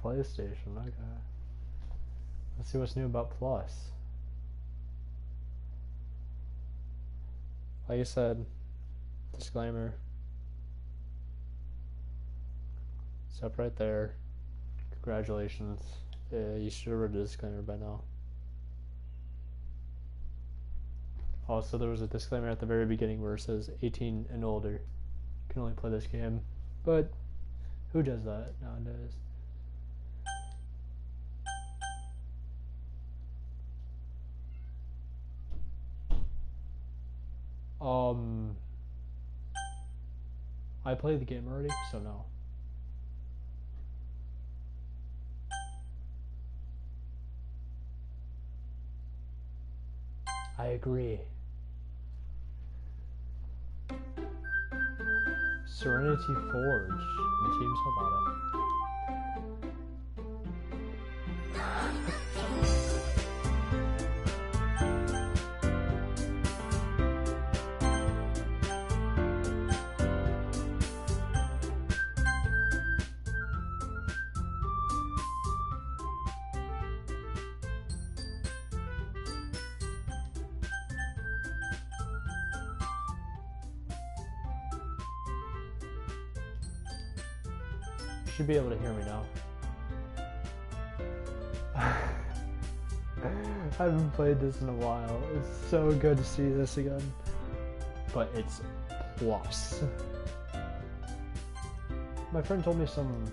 PlayStation. Okay. Let's see what's new about Plus. Like I said, disclaimer. It's up right there. Congratulations. You should have read the disclaimer by now. Also, there was a disclaimer at the very beginning where it says 18 and older can only play this game. But who does that nowadays? I played the game already, so no. I agree. Serenity Forge. The team's about it. You should be able to hear me now. I haven't played this in a while. It's so good to see this again. But it's Plus. My friend told me some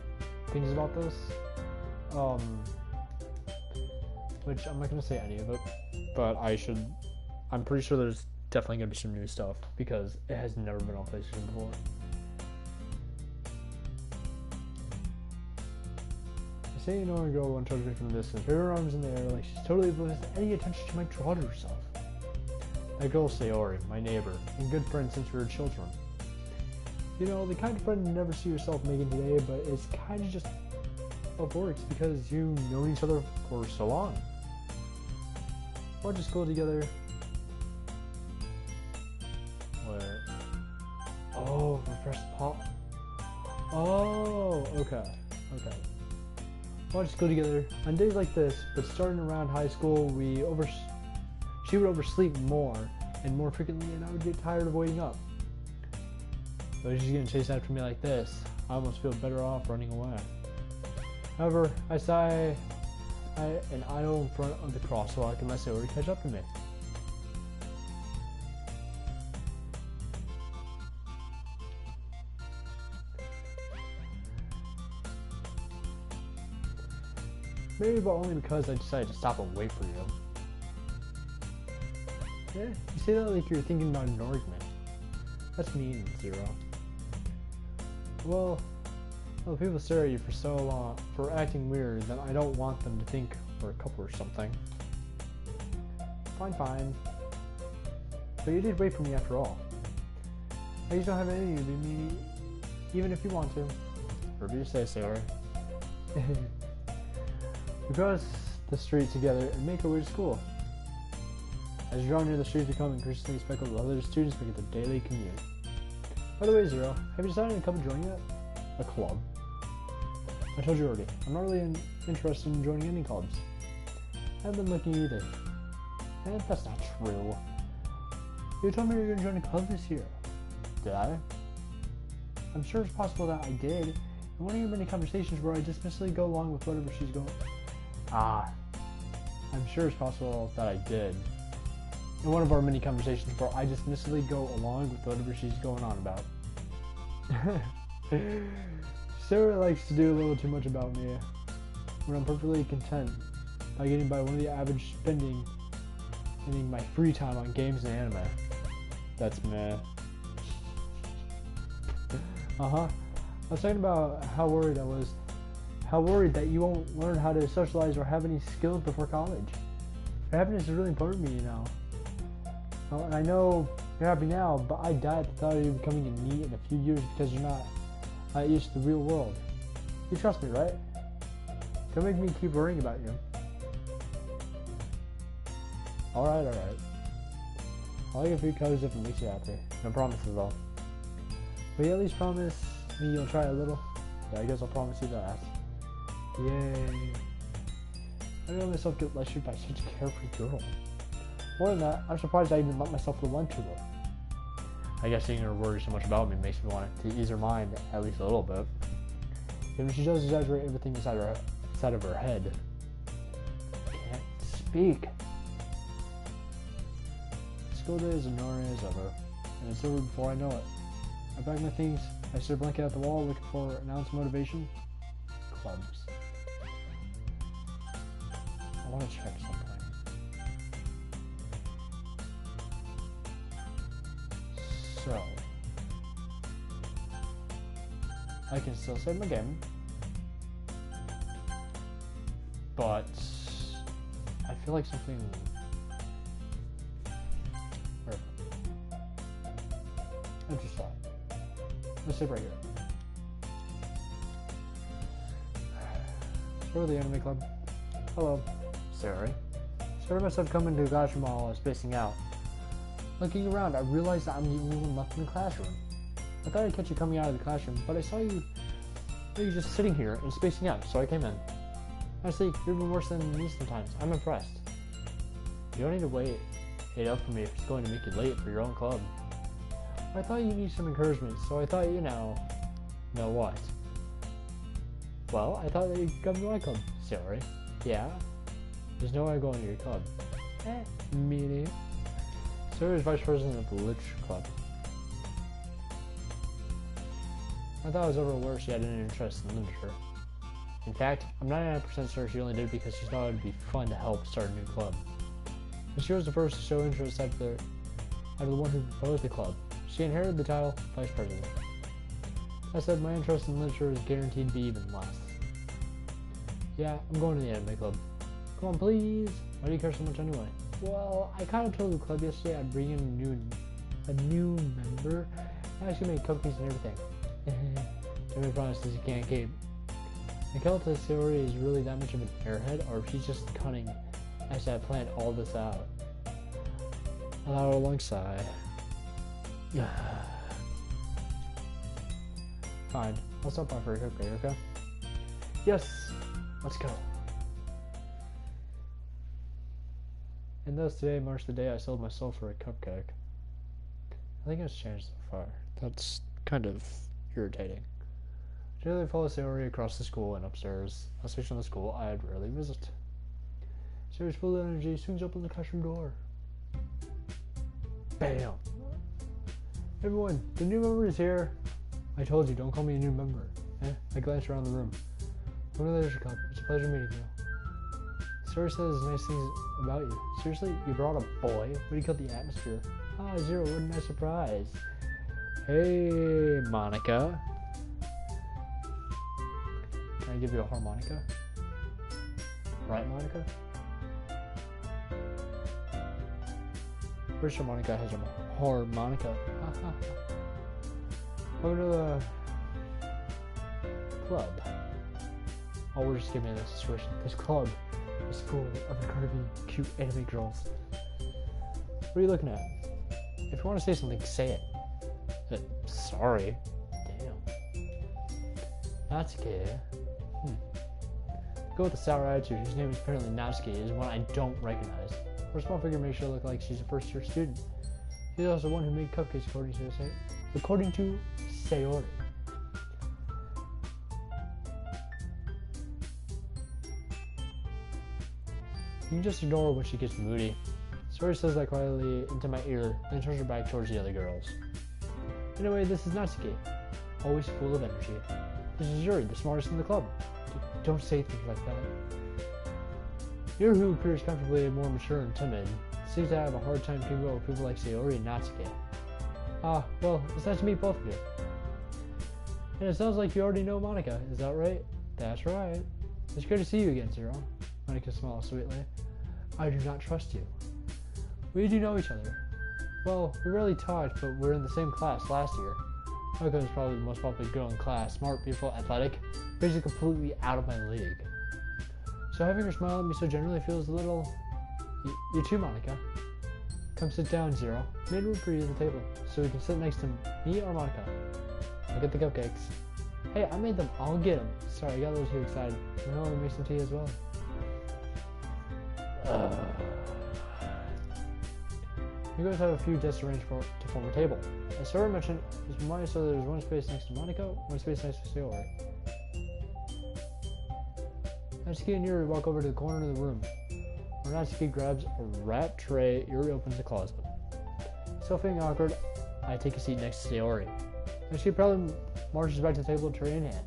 things about this. Which I'm not gonna say any of it, but I'm pretty sure there's definitely gonna be some new stuff because it has never been on PlayStation before. Say you know a girl one touches me from a distance, her arms in the air like she's totally oblivious to any attention she might draw to herself. That girl's Sayori, my neighbor, and good friend since we were children. You know, the kind of friend you never see yourself making today, but it's kind of just what works because you know each other for so long. Went to school together. Where? Oh, refresh pop. Oh, okay. Went to school together on days like this, but starting around high school, she would oversleep more and more frequently, and I would get tired of waiting up. But she's getting chased after me like this, I almost feel better off running away. However, I sigh and idle in front of the crosswalk unless they already catch up to me. Maybe, but only because I decided to stop and wait for you. Yeah, you say that like you're thinking about an argument. That's mean, Zero. Well, people stare at you for so long for acting weird that I don't want them to think we're a couple or something. Fine. But you did wait for me after all. I just don't have anything to be me, even if you want to. Whatever you say, Sarah. We cross the street together and make our way to school. As you draw near the streets, become increasingly speckled with other students making their daily commute. By the way, Zero, have you decided on a club to join yet? A club? I told you already, I'm not really interested in joining any clubs. I haven't been looking either. That's not true. You told me you were going to join a club this year. Did I? I'm sure it's possible that I did. In one of your many conversations where I dismissively go along with whatever she's going. I'm sure it's possible that I did. In one of our many conversations where I dismissively go along with whatever she's going on about. Sarah likes to do a little too much about me, when I'm perfectly content by getting by one of the average spending my free time on games and anime. That's meh. I was talking about how worried that you won't learn how to socialize or have any skills before college. Your happiness is really important to me now. Well, and I know you're happy now, but I die at the thought of you becoming a NEET in a few years because you're not used to the real world. You trust me, right? Don't make me keep worrying about you. Alright. I'll get a few colors if it makes you happy. No promises though. Will you at least promise me you'll try a little? Yeah, I guess I'll promise you that. Yay. I didn't let myself get lectured by such a carefree girl. More than that, I'm surprised I even let myself relent to her. I guess seeing her worry so much about me makes me want to ease her mind at least a little bit. Even she does exaggerate everything inside of her head. Can't speak. School day is ignoring is over, and it's over before I know it. I pack my things, I stare blanket at the wall looking for an ounce of motivation. Clubs. I want to check something. So, I can still save my game, but I feel like something. Interesting. Let's save right here. Start the anime club. Hello. Sorry. Started myself coming to the classroom while I was spacing out. Looking around, I realized that I'm the only one left in the classroom. I thought I'd catch you coming out of the classroom, but I saw you just sitting here and spacing out, so I came in. Honestly, you're even worse than me sometimes. I'm impressed. You don't need to wait it up for me if it's going to make you late for your own club. I thought you need some encouragement, so I thought, know what? Well, I thought that you'd come to my club. Sorry. Yeah? There's no way I'm going to your club. Meanie. Sarah is vice president of the literature club. I thought it was over where she had an interest in literature. In fact, I'm 99% sure she only did because she thought it would be fun to help start a new club. And she was the first to show interest after the one who proposed the club. She inherited the title vice president. I said my interest in literature is guaranteed to be even less. Yeah, I'm going to the anime club. Come on, please. Why do you care so much anyway? Well, I kind of told the club yesterday I'd bring in a new member. I actually made cookies and everything. Jimmy promises he can't keep. Nikelta's theory is really that much of an airhead, or if she's just cunning as I planned all this out. Allow a long sigh. Fine, I'll stop by for a cupcake, okay? Yes! Let's go. And thus today marks the day I sold my soul for a cupcake. I think it's changed so far. That's kind of irritating. Generally follow Sayori across the school and upstairs, a section of the school I'd rarely visit. Sayori's full of energy swings open the classroom door. Bam! Everyone, the new member is here. I told you, don't call me a new member. I glanced around the room. Welcome to the Literature Club. It's a pleasure meeting you. Sayori says nice things about you. Seriously? You brought a boy? What do you call the atmosphere? Ah, Zero, what a nice surprise. Hey, Monica. Can I give you a harmonica? Right, Monica? Pretty sure Monica has a harmonica. Welcome to the club. Oh, we're just giving this situation. This club is full of incredibly cute anime girls. What are you looking at? If you want to say something, say it. Sorry. Damn. Natsuki. Go with the sour attitude, whose name is apparently Natsuki, is one I don't recognize. Her small figure makes her look like she's a first-year student. She's also the one who made cupcakes, according to Sayori. You can just ignore her when she gets moody. Sayori says that quietly into my ear, then turns her back towards the other girls. Anyway, this is Natsuki, always full of energy. This is Yuri, the smartest in the club. Don't say things like that. Yuri, who appears comfortably more mature and timid, seems to have a hard time keeping up with people like Sayori and Natsuki. Ah, well, it's nice to meet both of you. And it sounds like you already know Monica, is that right? That's right. It's good to see you again, Zero. Monica smiles sweetly. I do not trust you. We do know each other. Well, we rarely talked, but we're in the same class last year. Monica is probably the most popular girl in class, smart, beautiful, athletic, basically completely out of my league. So having her smile at me so generally feels a little... You too, Monica. Come sit down, Zero. Made room for you at the table, so we can sit next to me or Monica. I'll get the cupcakes. Hey, I made them. I'll get them. Sorry, I got a little too excited. You know, I make some tea as well. You guys have a few desks arranged to form a table. As Sarah mentioned, it's reminded so there's one space next to Monica, one space next to Sayori. Natsuki and Yuri walk over to the corner of the room, where Natsuki grabs a wrap tray. Yuri opens the closet. Still feeling awkward, I take a seat next to Sayori. And she probably marches back to the table, tray in hand.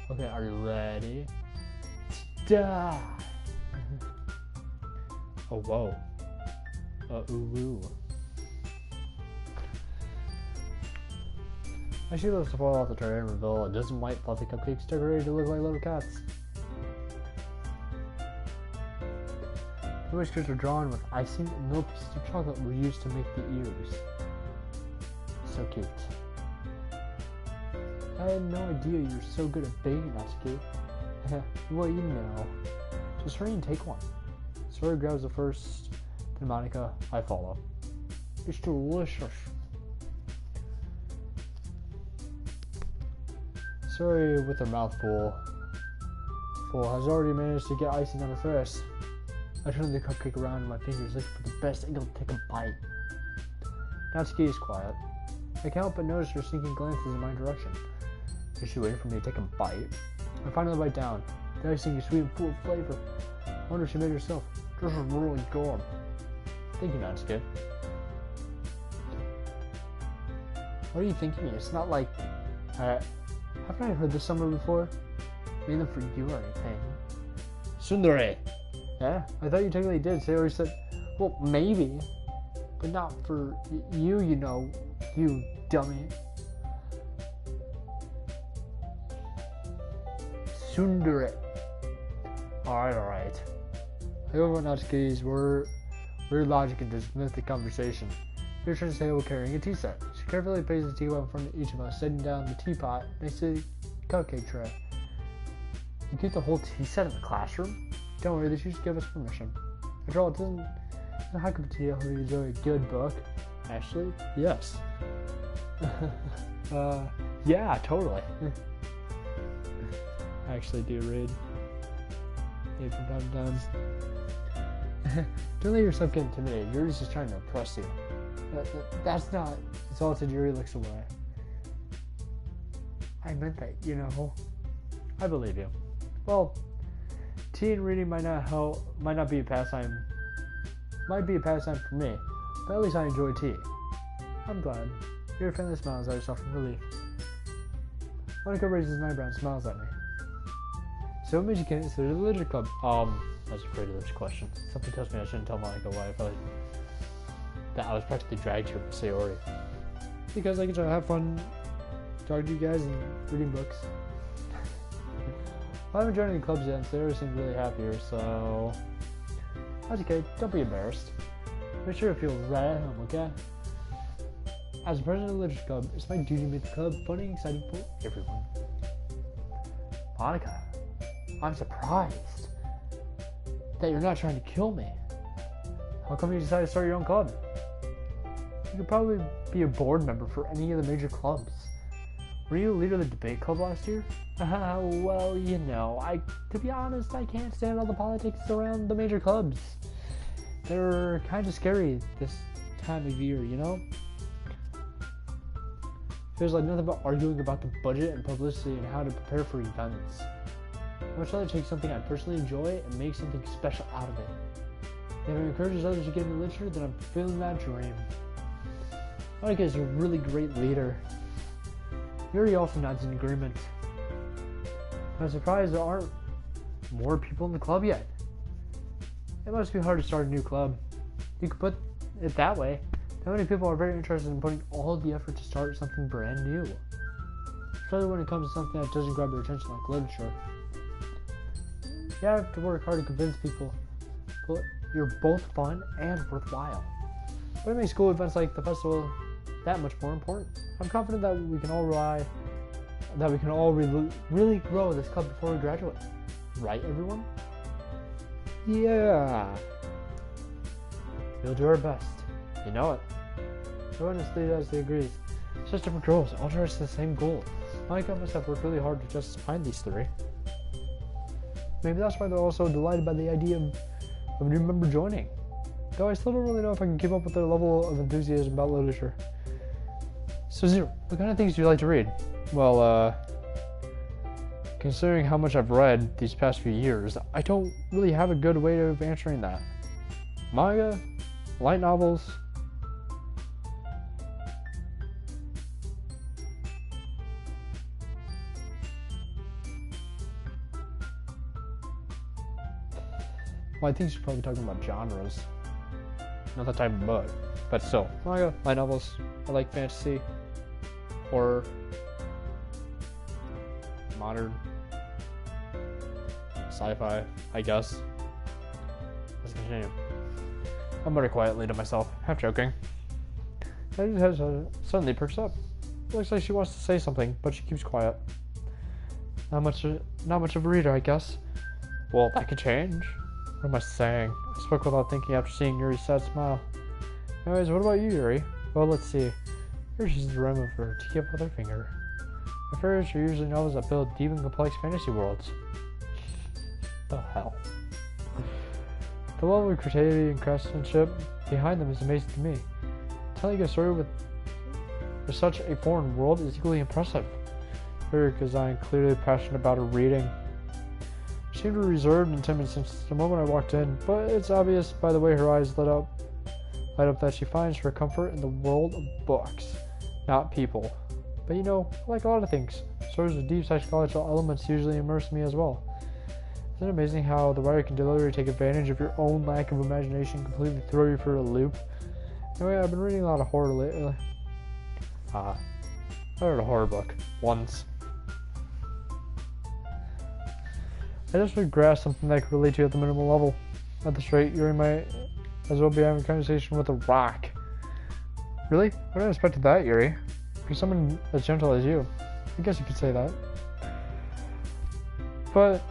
Okay, are you ready? Die! Oh, whoa. Ooh. She lifts the foil off the tray and reveal a dozen white fluffy cupcakes decorated to look like little cats. The whiskers are drawn with icing and little pieces of chocolate were used to make the ears. So cute. I had no idea you were so good at baking, Natsuki. Well, you know. Just hurry and take one. Sora grabs the first, then Monica, I follow. It's delicious. Sora, with her mouth full, has already managed to get icing on her face. I turn the cupcake around in my fingers looking for the best angle to take a bite. Natsuki is quiet. I can't help but notice her sneaking glances in my direction. Is she waiting for me to take a bite? I finally bite down. The icing is sweet and full of flavor. I wonder if she made it herself. This is really good. Thank you, Natsuki. What are you thinking? It's not like... haven't I heard this somewhere before? Made them for you or anything. Tsundere! Yeah, I thought you technically did. Sayori said, well, maybe. But not for you, you know. You dummy. Tsundere. Alright. I go over Natsuki's weird logic and dismiss the conversation. She returns to the table carrying a tea set. She carefully places the teapot in front of each of us, setting down the teapot next to the cupcake tray. You keep the whole tea set in the classroom? Don't worry, they should just give us permission. After all, it doesn't how cup of tea help you enjoy a good book? Actually, yes. Yeah, totally. I actually do read. From time to time. Don't let yourself get intimidated. Yuri's just trying to impress you. That's not. Exalted Yuri looks away. I meant that, you know. I believe you. Well, tea and reading might not be a pastime. Might be a pastime for me, but at least I enjoy tea. I'm glad. Yuri finally smiles at herself in relief. Monica raises an eyebrow and smiles at me. So what made you consider the literature club? That's a pretty rich question. Something tells me I shouldn't tell Monica why I felt like that I was practically dragged here with Sayori. Because I get to have fun talking to you guys and reading books. I haven't joined any clubs yet, and Sayori seems really happy here, so... That's okay, don't be embarrassed. Make sure to feel right at home, okay? As a president of the literature club, it's my duty to make the club funny and exciting for everyone. Monica, I'm surprised that you're not trying to kill me. How come you decided to start your own club? You could probably be a board member for any of the major clubs. Were you a leader of the debate club last year? Well, you know, to be honest, I can't stand all the politics around the major clubs. They're kind of scary this time of year, you know? Feels like nothing but arguing about the budget and publicity and how to prepare for events. I'd much rather take something I personally enjoy and make something special out of it. If it encourages others to get into literature, then I'm fulfilling that dream. Monica is a really great leader. Yuri also nods in agreement. I'm surprised there aren't more people in the club yet. It must be hard to start a new club. You could put it that way. Not many people are very interested in putting all the effort to start something brand new. Especially when it comes to something that doesn't grab their attention like literature. You have to work hard to convince people but you're both fun and worthwhile. But it makes school events like the festival that much more important. I'm confident that we can all really grow this club before we graduate. Right, everyone? Yeah. We'll do our best. You know it. Everyone enthusiastically agrees. It's just different goals, all towards the same goal. Monica must have worked really hard to just find these three. Maybe that's why they're all so delighted by the idea of a new member joining. Though I still don't really know if I can keep up with their level of enthusiasm about literature. So Zero, what kind of things do you like to read? Well, considering how much I've read these past few years, I don't really have a good way of answering that. Manga, light novels. Well, I think she's probably talking about genres. Not the type of book. But still, manga, light novels. I like fantasy, horror, modern, sci-fi, I guess. Let's continue. I'm very quietly to myself, half joking. Eddie's head suddenly perks up. Looks like she wants to say something, but she keeps quiet. Not much of a reader, I guess. Well, that could change. What am I saying? I spoke without thinking after seeing Yuri's sad smile. Anyways, what about you, Yuri? Well, let's see. Here she's the rim of her teacup with her finger. My favorites are usually novels that build deep and complex fantasy worlds. The hell? The level of creativity and craftsmanship behind them is amazing to me. Telling a story with such a foreign world is equally impressive. Her design clearly passionate about her reading. She seemed reserved and timid since the moment I walked in, but it's obvious by the way her eyes light up that she finds her comfort in the world of books, not people. But you know, like a lot of things, stories with deep psychological elements usually immerse me as well. Isn't it amazing how the writer can deliberately take advantage of your own lack of imagination, completely throw you for a loop? Anyway, I've been reading a lot of horror lately. I read a horror book once. I just would grasp something that I could relate to at the minimal level. At this rate, Yuri might as well be having a conversation with a rock. Really? I wouldn't have expected that, Yuri. For someone as gentle as you. I guess you could say that. But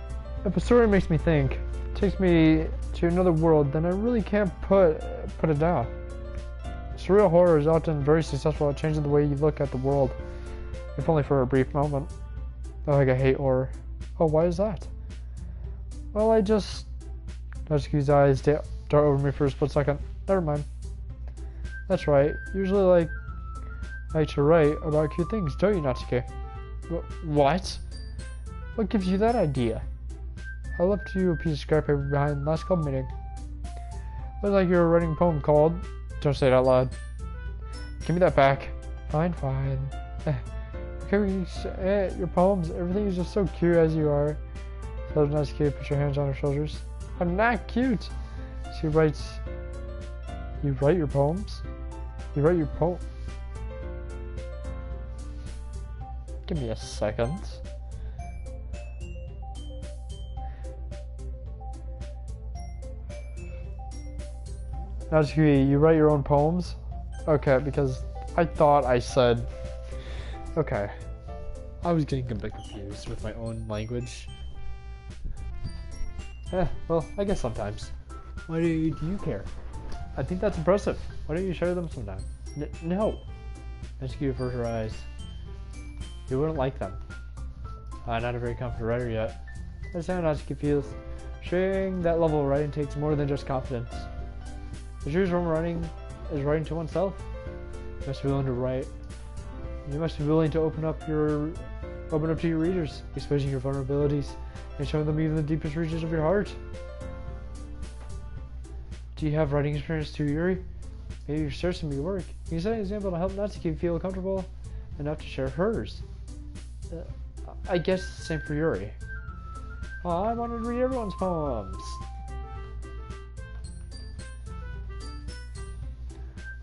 if a story makes me think, takes me to another world, then I really can't put it down. Surreal horror is often very successful at changing the way you look at the world, if only for a brief moment. Oh, I hate horror. Oh, why is that? Well, Natsuki's eyes dart over me for a split second. Never mind. That's right. Usually like to write about cute things, don't you, Natsuki? What? What gives you that idea? I left you a piece of scrap paper behind the last club meeting. It was like you were writing a poem called... Don't say it out loud. Give me that back. Fine. Okay, your poems, everything is just so cute as you are. So Natsuki put your hands on her shoulders. I'm not cute. She writes... You write your poems? You write your poem... Give me a second. Natsuki, you write your own poems? Okay, because I thought I said... Okay. I was getting a bit confused with my own language. Well, I guess sometimes. Why do you care? I think that's impressive. Why don't you share them sometime? No. Natsuki averted her eyes. You wouldn't like them. I'm not a very confident writer yet. That's how Natsuki feels. Sharing that level of writing takes more than just confidence. The truth from writing is writing to oneself. You must be willing to write. You must be willing to open up to your readers, exposing your vulnerabilities and showing them even the deepest reaches of your heart. Do you have writing experience too, Yuri? Maybe you're searching your work. You can set an example to help Natsuki feel comfortable enough to share hers. I guess the same for Yuri. Oh, I wanted to read everyone's poems.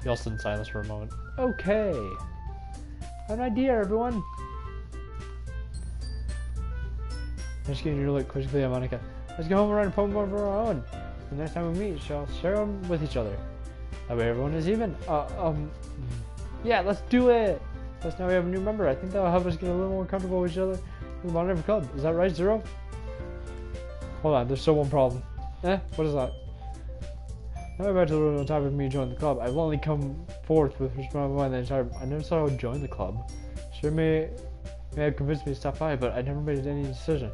We all stood in silence for a moment. Okay. I have an idea, everyone. Let's get you look quickly at Monica. Let's go home and write a poem of our own. The next time we meet, shall share them with each other. That way everyone is even. Yeah, let's do it. Plus now we have a new member. I think that'll help us get a little more comfortable with each other in the Modern Club. Is that right, Zero? Hold on, there's still one problem. What is that? Now back to the topic of me joining the club. I've only come forth with my mind the entire. I never thought I would join the club. Sure may may have convinced me to stop by, but I never made any decision.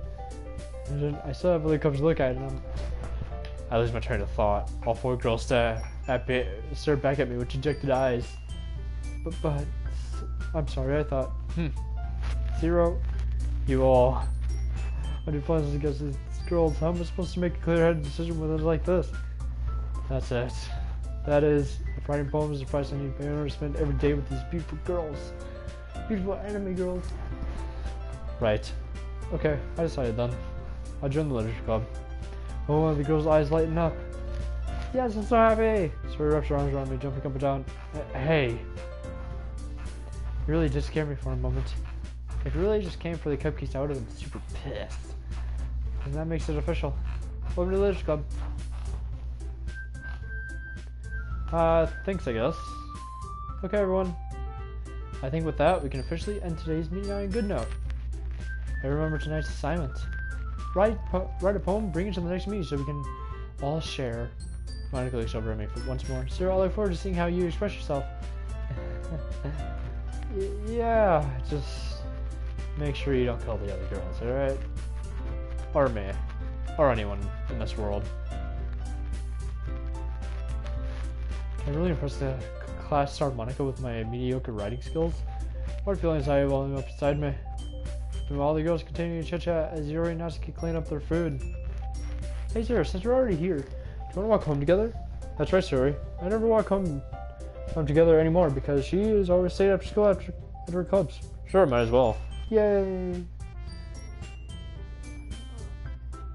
And I still haven't really come to look at it, and I lose my train of thought. All four girls stare back at me with dejected eyes. But, I'm sorry, I thought, Zero, you all. I do plans against these girls. How am I supposed to make a clear-headed decision with it like this? That's it. That is, if writing poems is the price I need to pay in order to spend every day with these beautiful girls. Beautiful anime girls. Right. Okay, I decided then. I joined the literature club. Oh, one of the girls' eyes lighten up. Yes, I'm so happy! Sori wraps her arms around me, jumping up and down. Hey. You really did scare me for a moment. If you really just came for the cupcakes, I would have been super pissed. And that makes it official. Welcome to the literature club. Thanks, I guess. Okay, everyone. I think with that, we can officially end today's meeting on a good note. And remember tonight's assignment. Write a poem, bring it to the next meeting so we can all share. Monica looks over at me once more. Sir, I look forward to seeing how you express yourself. Yeah, just make sure you don't kill the other girls, alright? Or me. Or anyone in this world. I really impressed the class star Monica with my mediocre writing skills. What feelings I have welling up inside me. Meanwhile, the girls continue to chit-chat as Yuri and Natsuki clean up their food. Hey Sarah, since we're already here, do you want to walk home together? That's right, Suri. I never walk home together anymore because she is always staying after school after her clubs. Sure, might as well. Yay!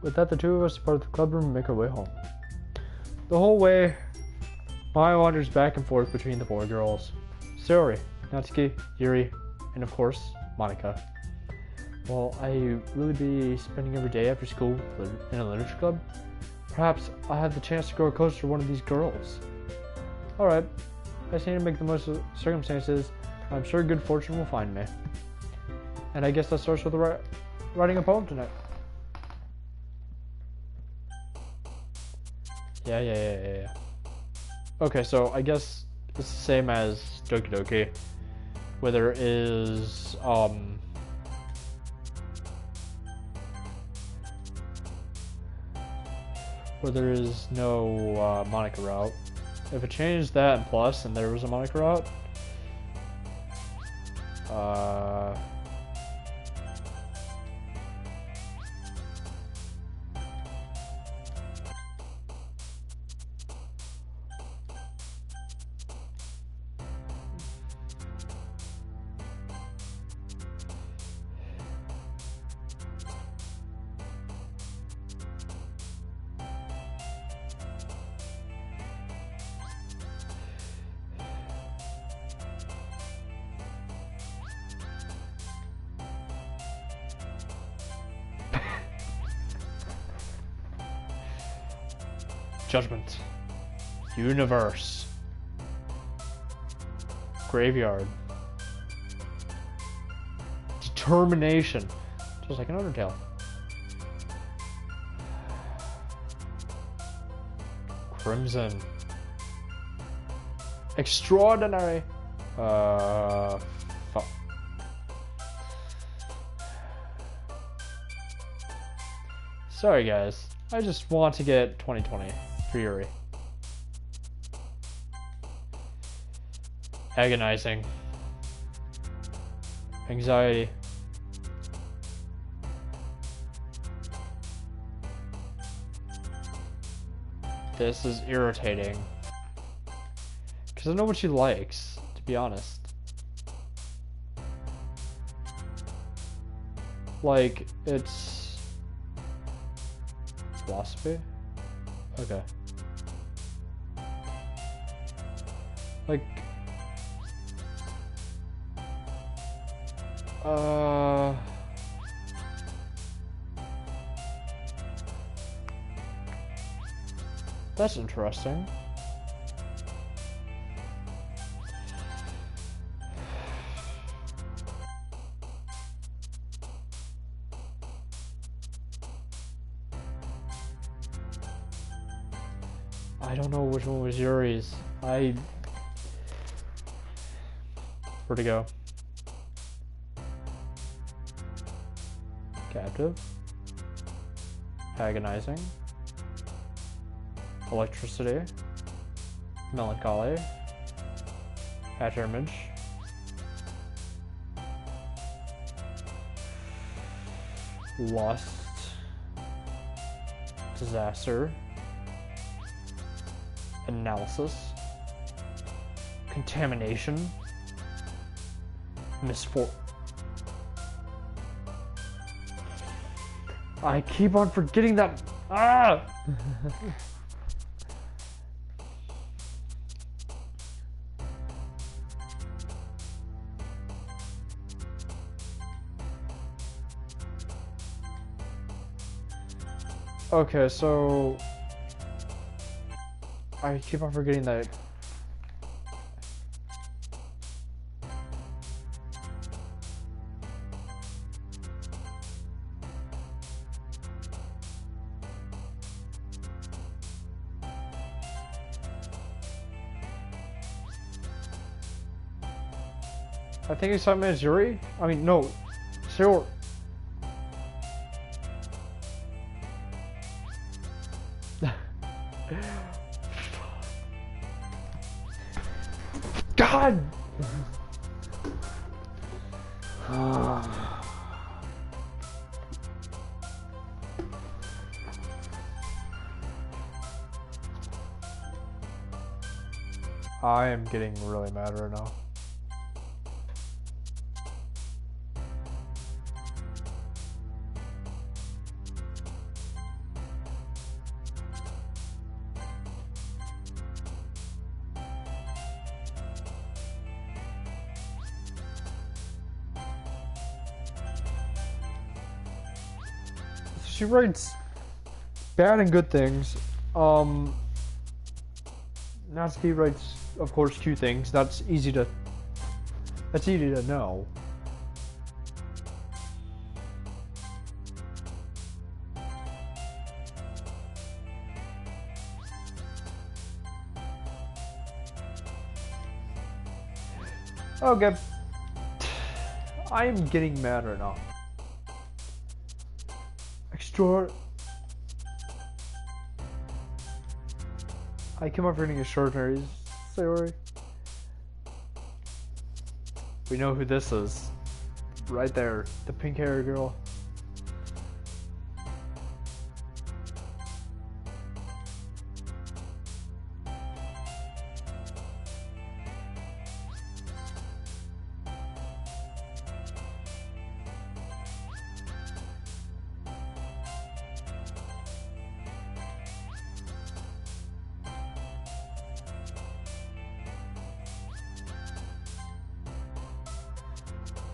With that, the two of us depart the club room and make our way home. The whole way, Maya wanders back and forth between the four girls. Suri, Natsuki, Yuri, and of course, Monica. Will I really be spending every day after school in a literature club? Perhaps I'll have the chance to grow closer to one of these girls. Alright, I just need to make the most of circumstances. I'm sure good fortune will find me. And I guess that starts with writing a poem tonight. Yeah. Okay, so I guess it's the same as Doki Doki, where there is, where there is no Monica route. If it changed that and plus and there was a Monica route, Judgment, Universe, Graveyard, Determination, just like an Undertale. Crimson, Extraordinary, fuck. Sorry guys, I just want to get 2020. Fury. Agonizing. Anxiety. This is irritating. Because I know what she likes, to be honest. Like, it's philosophy? Okay. Like, that's interesting. I don't know which one was Yuri's. Where'd it go? Captive. Agonizing. Electricity. Melancholy. Patronage. Lust. Disaster. Analysis. Contamination. Misfortune. I keep on forgetting that. Ah! Okay, so I keep on forgetting that. I think it's something as Yuri. I mean, no, sure. God. I am getting really mad right now. She writes bad and good things. Natsuki writes, of course, cute things. That's easy to know. Okay. I am getting mad right now. I came up reading extraordinary. Sorry. We know who this is. Right there. The pink hair girl.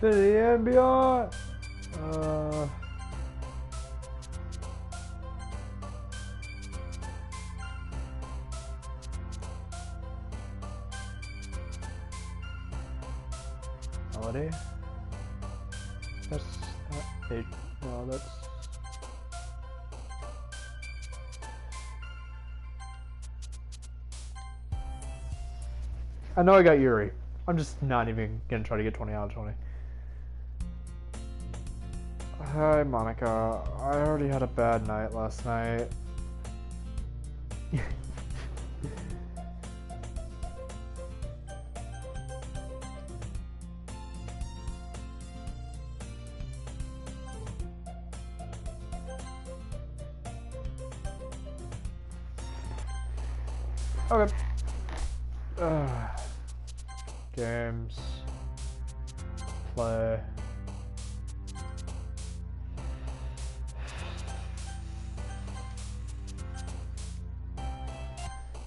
Infinity and beyond. Holiday. That's not eight. No, that's. I know I got Yuri. I'm just not even gonna try to get 20 out of 20. Hi, Monica. I already had a bad night last night. Okay. Games. Play.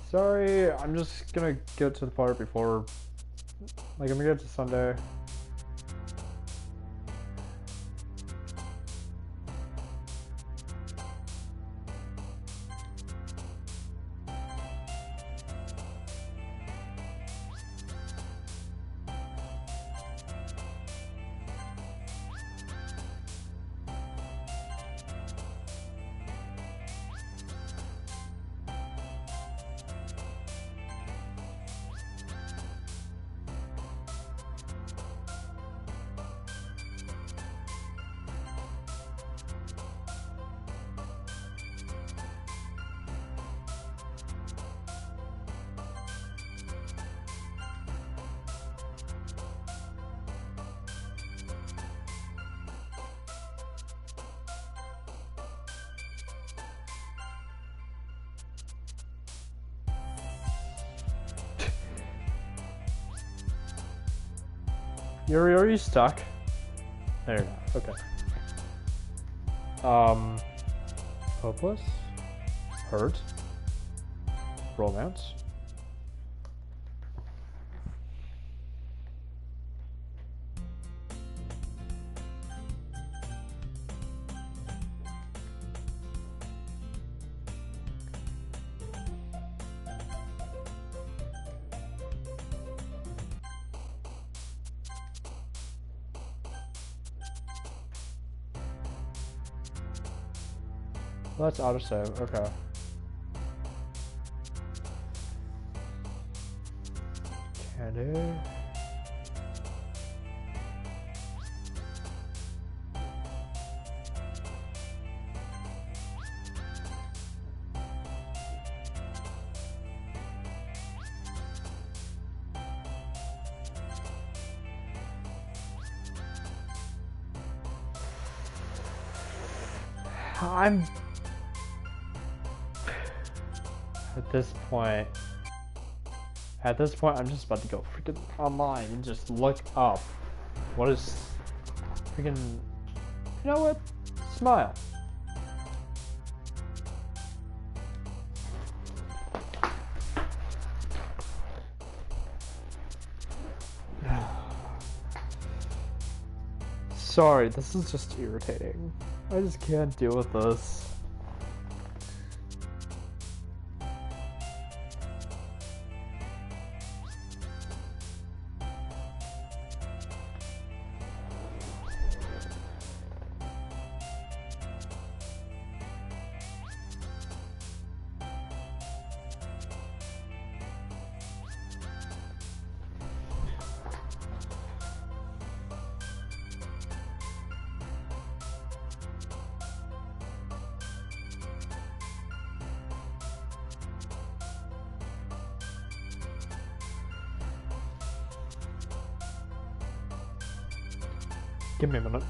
Sorry, I'm just gonna get to the part before, like, I'm gonna get to Sunday. Are you stuck? There you're not. Okay. Hopeless. Hurt. Romance. Well, that's autosave. Okay. Candy. I'm at this point I'm just about to go freaking online and just look up what is freaking, you know what? Smile. Sorry, this is just irritating. I just can't deal with this. Give me a minute.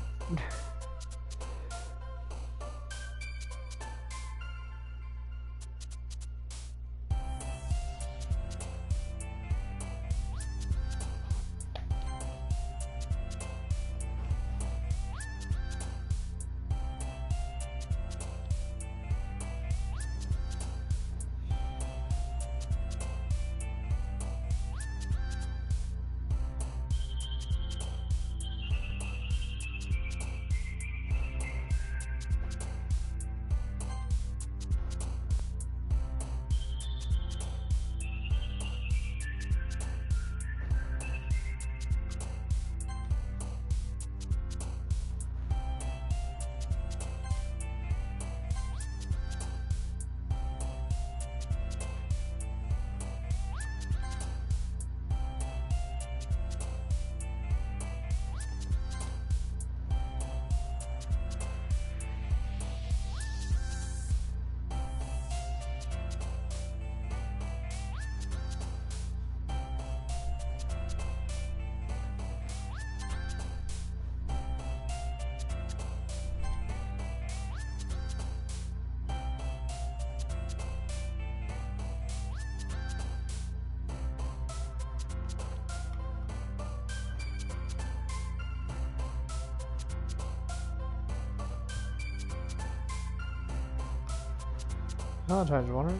Valentine's water.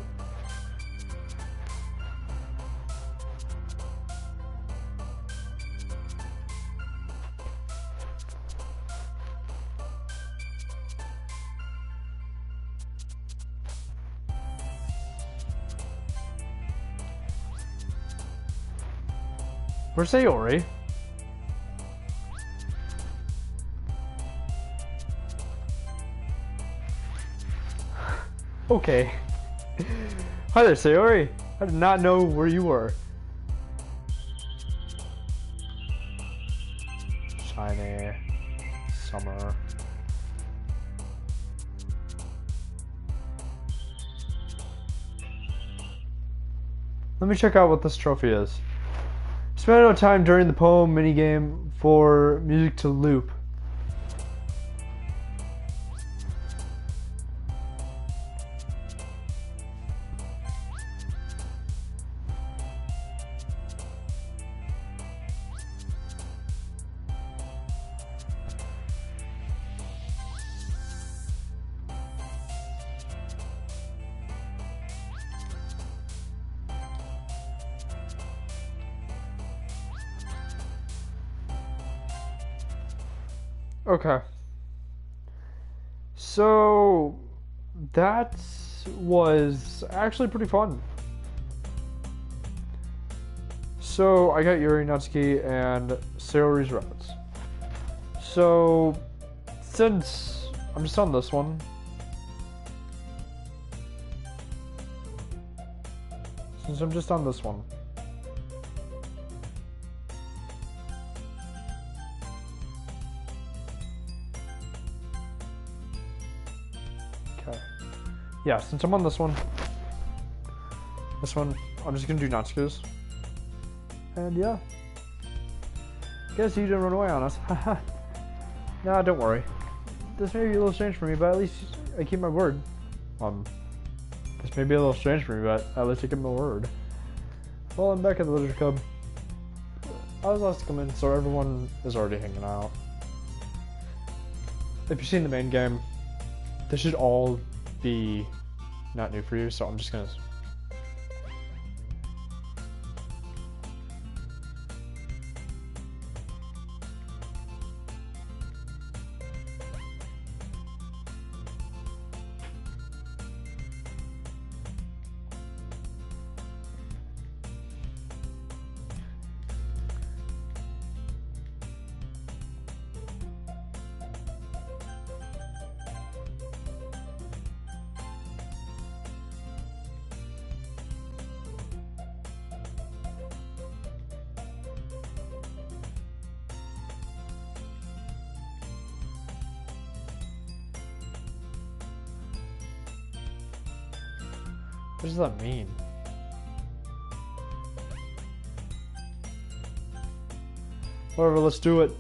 Where's Sayori? Okay. Hi there, Sayori. I did not know where you were. Shiny. Summer. Let me check out what this trophy is. Spend no time during the poem minigame for music to loop. Okay. So that was actually pretty fun. So I got Yuri, Natsuki, and Sayori's routes. So since I'm just on this one, Okay. Yeah, since I'm on this one, I'm just gonna do Natsuki's. And yeah. Guess you didn't run away on us. Haha. Nah, don't worry. This may be a little strange for me, but at least I keep my word. This may be a little strange for me, but at least I keep my word. Well, I'm back at the Literature Club. I was last to come in, so everyone is already hanging out. If you've seen the main game, this should all be not new for you, so I'm just gonna... What does that mean? Whatever, let's do it.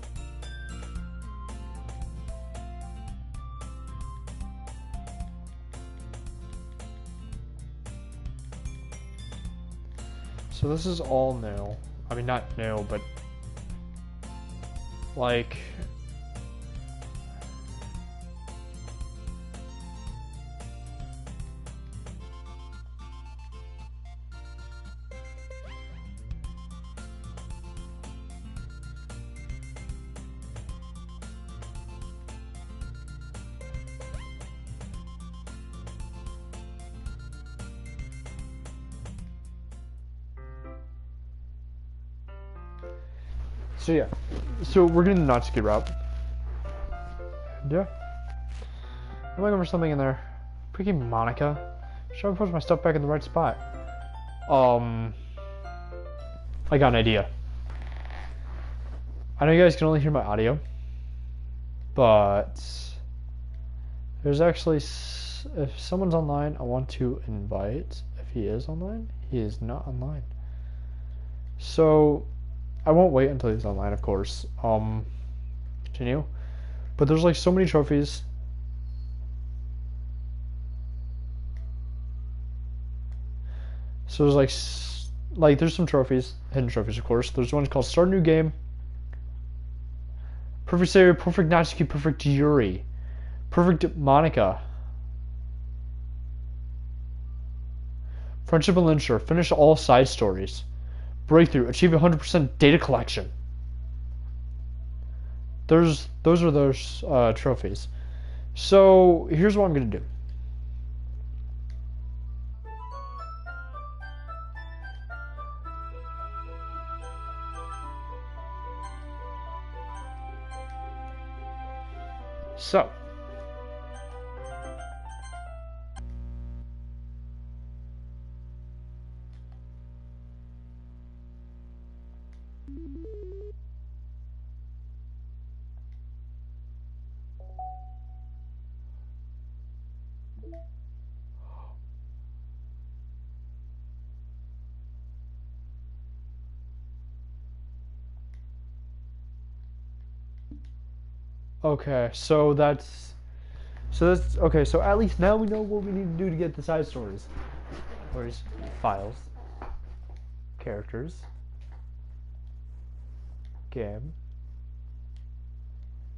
So this is all new. I mean, not new, but like... So yeah, so we're getting the Natsuki route. Yeah. I'm looking for something in there. Freaking Monica. Should I put my stuff back in the right spot? I got an idea. I know you guys can only hear my audio, but there's actually, if someone's online, I want to invite. If he is online, he is not online. So I won't wait until he's online, of course. Continue. But there's like so many trophies. So there's like there's some trophies, hidden trophies, of course. There's one called Start a New Game, Perfect Sayori, Perfect Natsuki, Perfect Yuri, Perfect Monica, Friendship and Linsure, Finish all side stories, Breakthrough, Achieve 100% data collection. Those are those trophies. So here's what I'm gonna do. So okay, so that's okay. So at least now we know what we need to do to get the side stories. Stories, files, characters, game,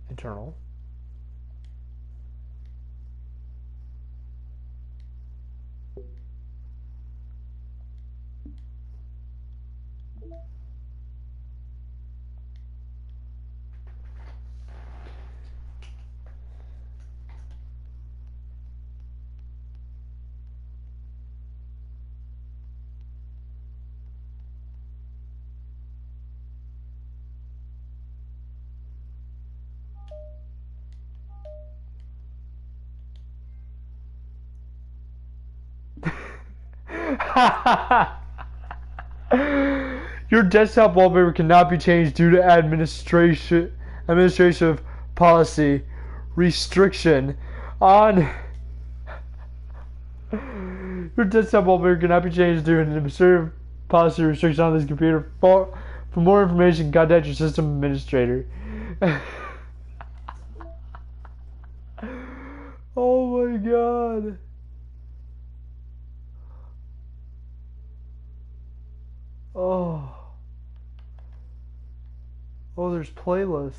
internal. Your desktop wallpaper cannot be changed due to administrative policy restriction on. Your desktop wallpaper cannot be changed due to an administrative policy restriction on this computer. For more information, contact your system administrator. Oh my god. Oh. Oh, there's playlists.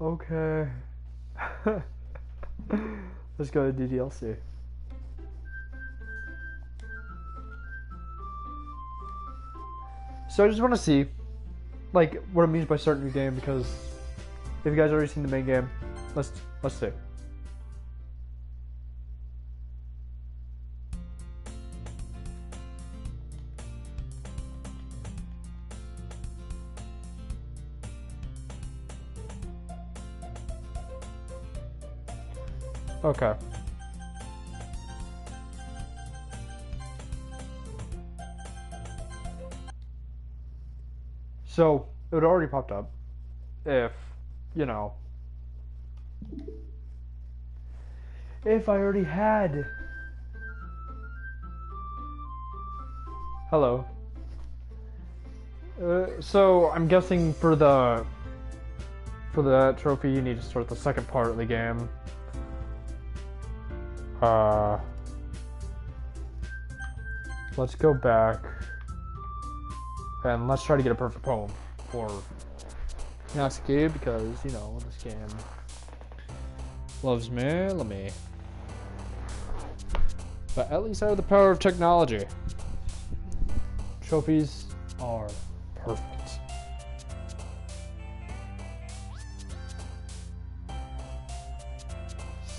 Okay. Let's go to Ddlc. So I just want to see, like, what it means by start new game, because if you guys already seen the main game, let's see. Okay. So, it would already popped up if, you know, if I already had. Hello. So, I'm guessing for the trophy, you need to start the second part of the game. Let's go back and let's try to get a perfect poem for Natsuki, because, you know, this game loves me, love me. But at least I have the power of technology. Trophies are perfect.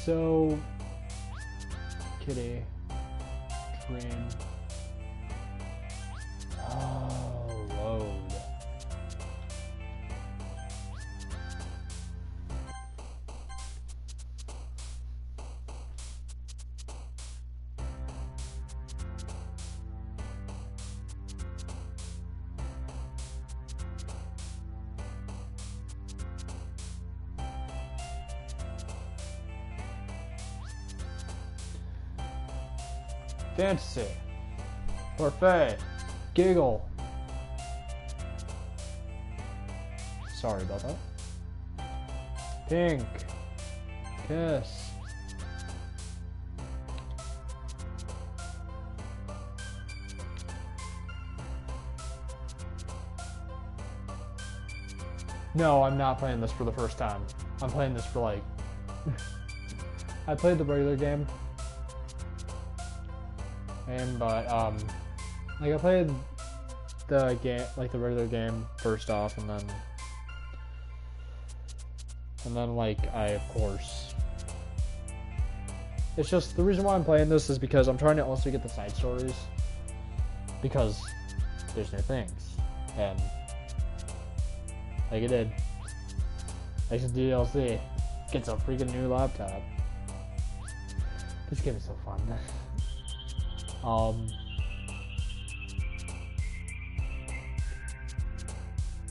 So, kitty, dream. Oh, load. Fantasy, Parfait, Giggle. Sorry about that. Pink, Kiss. No, I'm not playing this for the first time. I'm playing this for like... I played the regular game. But like I played the game, like the regular game first off, and then like I, of course, it's just the reason why I'm playing this is because I'm trying to also get the side stories, because there's new things, and like it did, like the DLC gets a freaking new laptop. This game is so fun.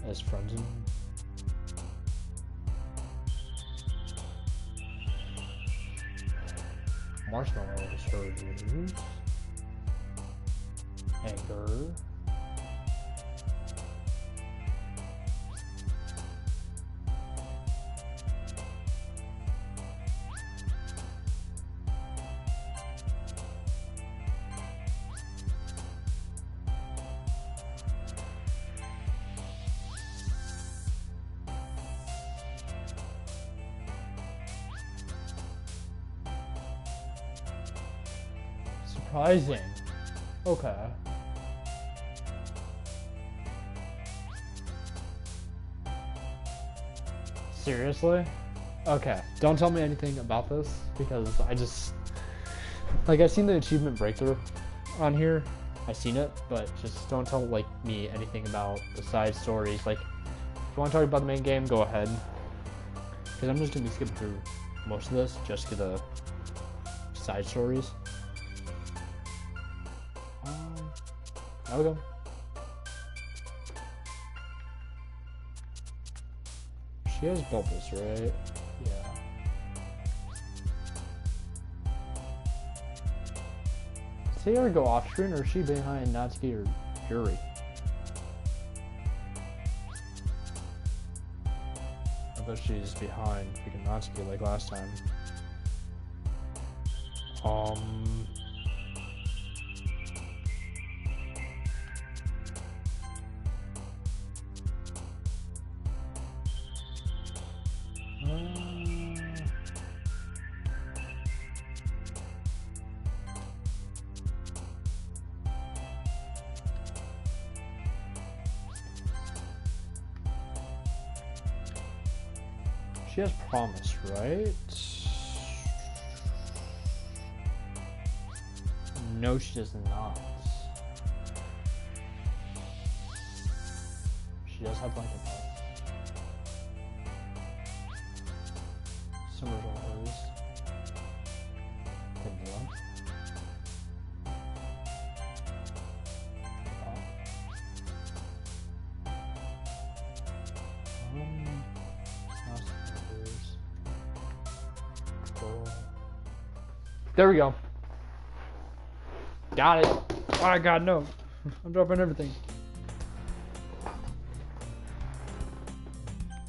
As friends and marshmallow surgeries, anger, surprising. Okay. Seriously? Okay. Don't tell me anything about this, because I just... like, I've seen the achievement breakthrough on here. I've seen it, but just don't tell, like, me anything about the side stories. Like, if you want to talk about the main game, go ahead. Because I'm just going to be skipping through most of this, just get the side stories. Okay. She has bubbles, right? Yeah. Does he ever go off screen, or is she behind Natsuki or Yuri? I bet she's behind freaking Natsuki like last time. She has promise, right? No, she does not. She does have blanket pop. Summer's on hers. Vanilla. There we go. Got it. Oh god, no. I'm dropping everything.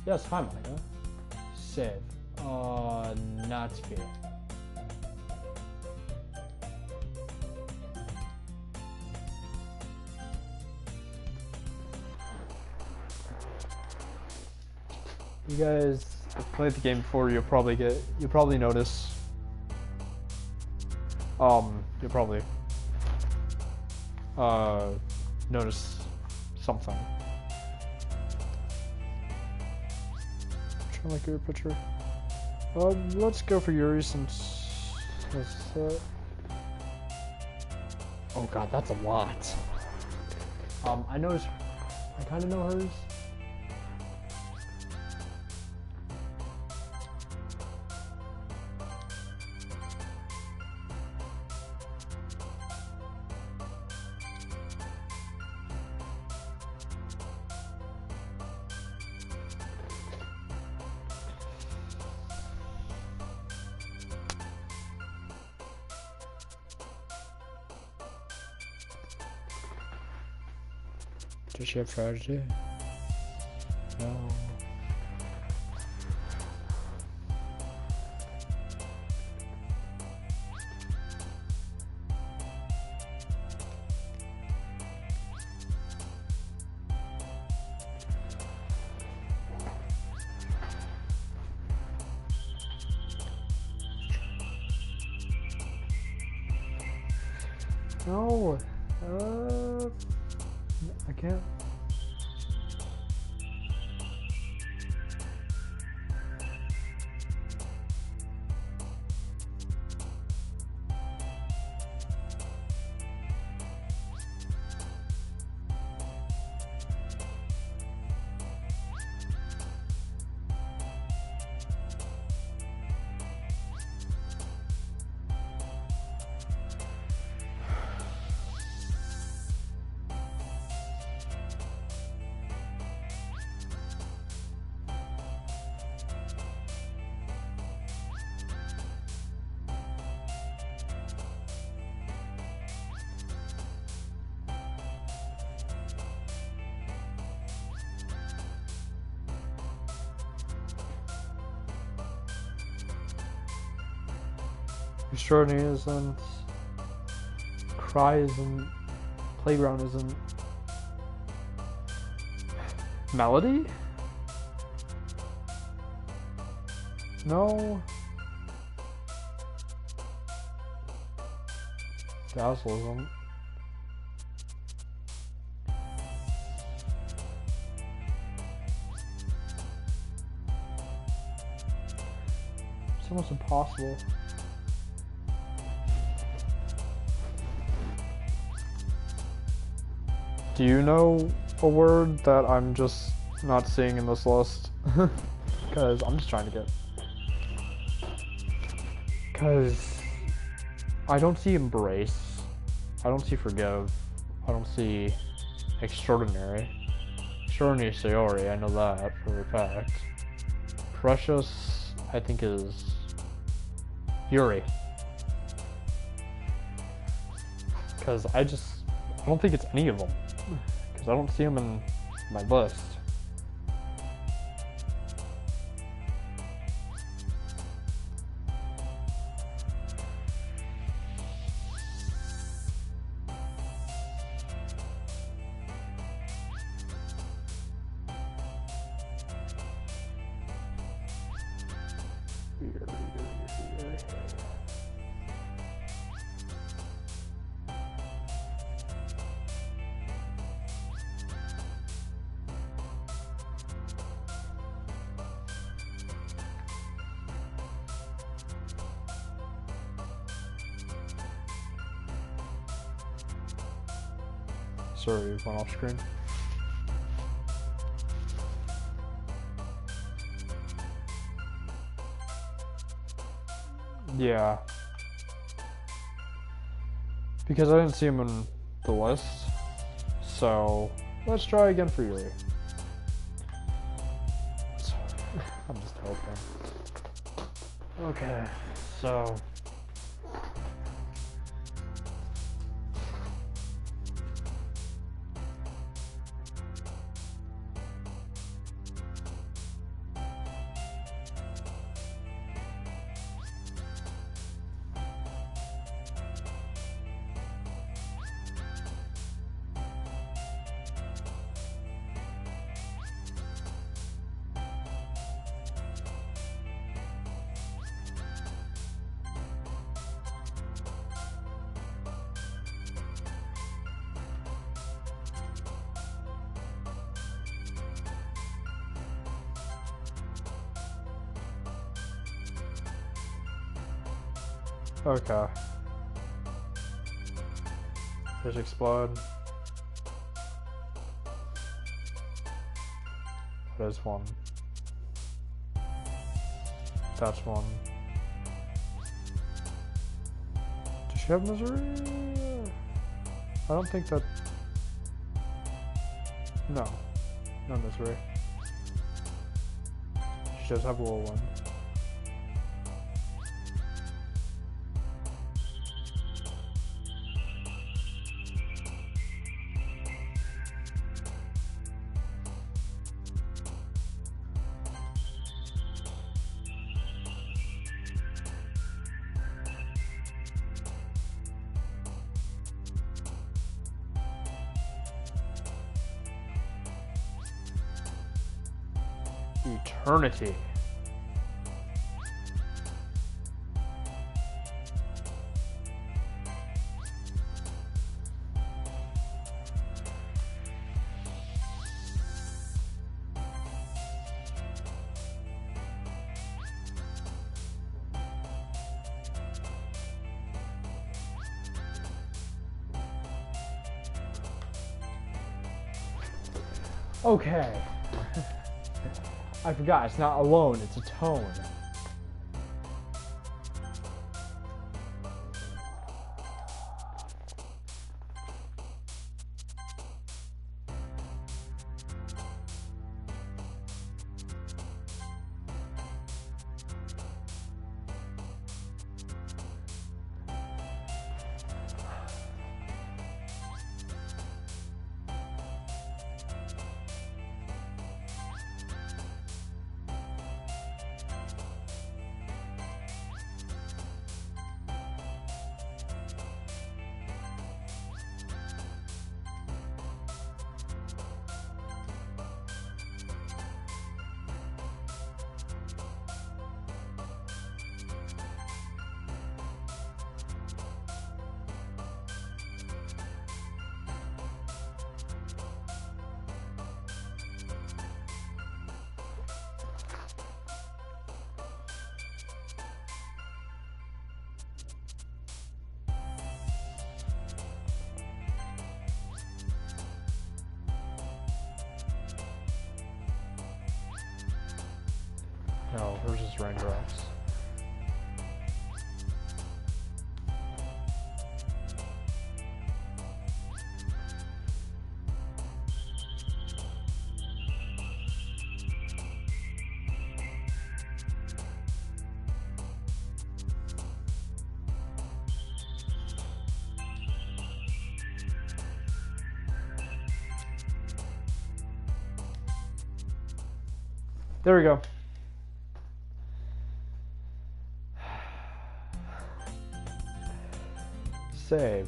Yes, hi Monica. Sid. Natsuki. You guys played the game before, you'll probably notice. You'll probably notice something. I'm trying to like your picture. Let's go for Yuri since oh god, that's a lot. I noticed, I kind of know hers. Does she have tragedy? No. No. I can't. Extraordinary isn't. Cry isn't. Playground isn't. Melody? No. Dazzle isn't. It's almost impossible. Do you know a word that I'm just not seeing in this list? Because I'm just trying to get Because I don't see embrace. I don't see forgive. I don't see extraordinary. Extraordinary Sayori, I know that for a fact. Precious, I think, is Yuri. Because I don't think it's any of them. Because I don't see them in my list. Sorry, it went off screen. Yeah. Because I didn't see him in the list. So, let's try again for Yuri. I'm just hoping. Okay, so... Okay. Fish explode. There's one. That's one. Does she have misery? I don't think that... No. No misery. She does have whirlwind. Eternity. Okay. I forgot, it's not alone, it's a tone. No, hers is raindrops. There we go. Save.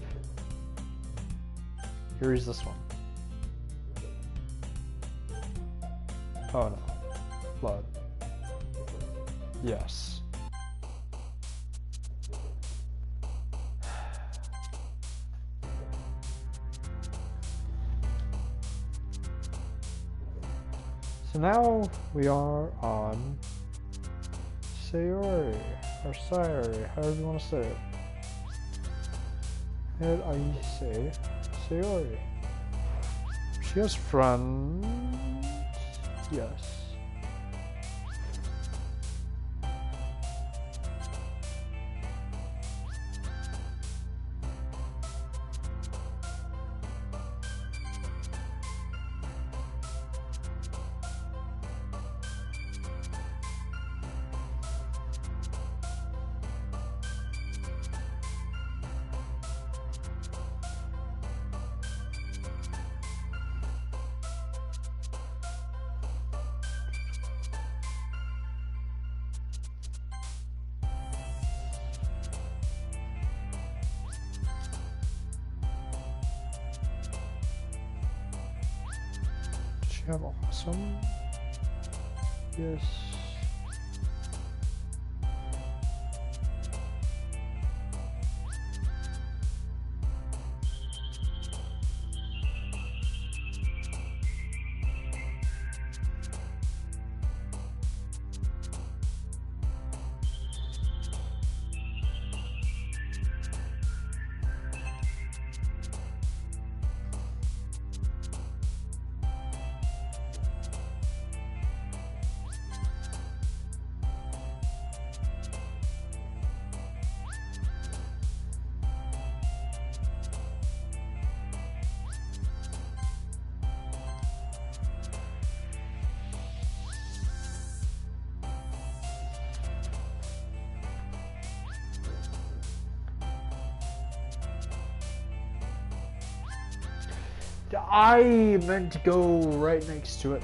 Here is this one. Oh no. Load. Yes. So now we are on Sayori, or Sayori, however you want to say it. And I say Sayori. She has friends. Yes. Does she have awesome? Yes. I meant to go right next to it.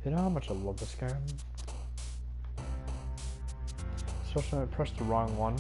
You know how much I love this game? Especially when I pressed the wrong one.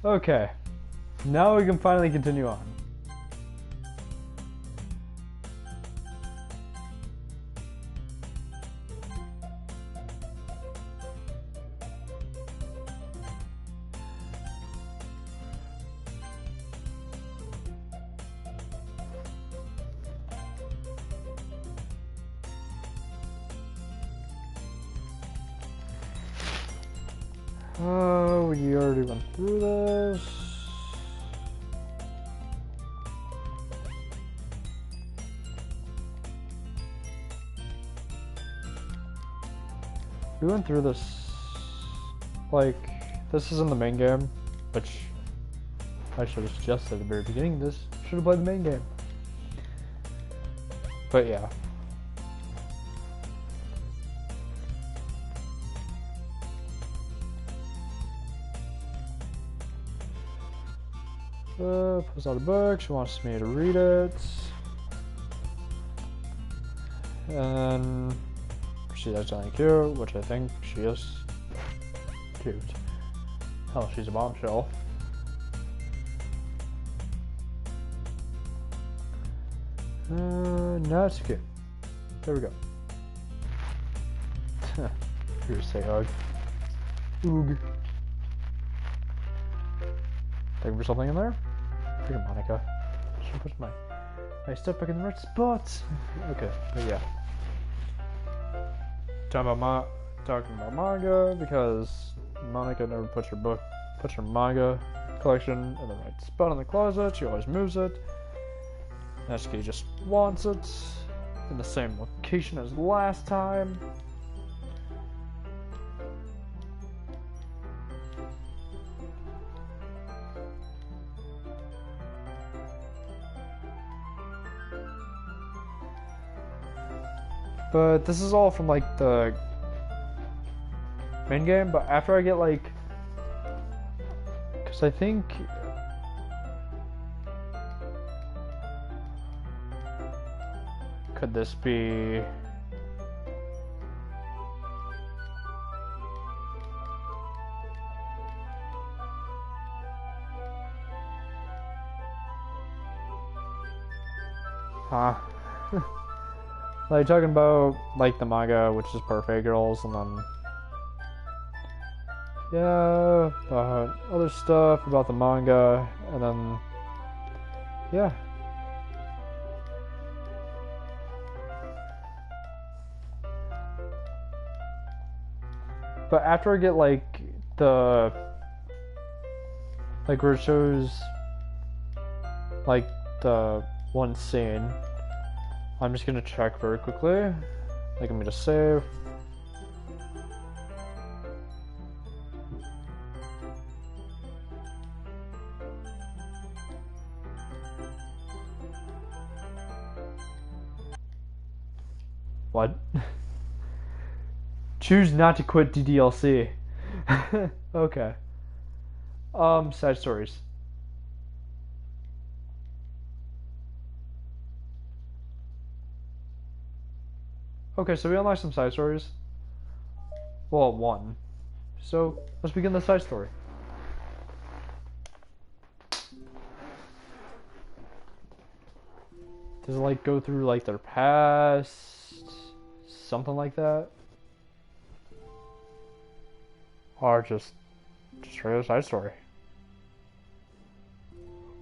Okay, now we can finally continue on. Oh, we already went through this. We went through this, like, this is in the main game, which I should have suggested at the very beginning. This should have played the main game. But yeah. Pulls out a book, she wants me to read it. And she's accidentally cute, which I think she is cute. Hell, she's a bombshell. No, it's cute. There we go. Here's say hug. Oog. Looking for something in there? Freaking Monica. She puts my stuff back in the right spot. Okay, but yeah. Talking about manga because Monica never puts her manga collection in the right spot in the closet. She always moves it. Natsuki just wants it in the same location as last time. But this is all from like the main game, but after I get like, because I think could this be like talking about like the manga, which is Perfect Girls, and then yeah, other stuff about the manga, and then yeah. But after I get like the where it shows like the one scene, I'm just gonna check very quickly. Like, I'm gonna save. What? Choose not to quit Ddlc. Okay. Side stories. Okay, so we unlocked some side stories. Well, one. So, let's begin the side story. Does it like go through like their past? Something like that? Or just straight up side story?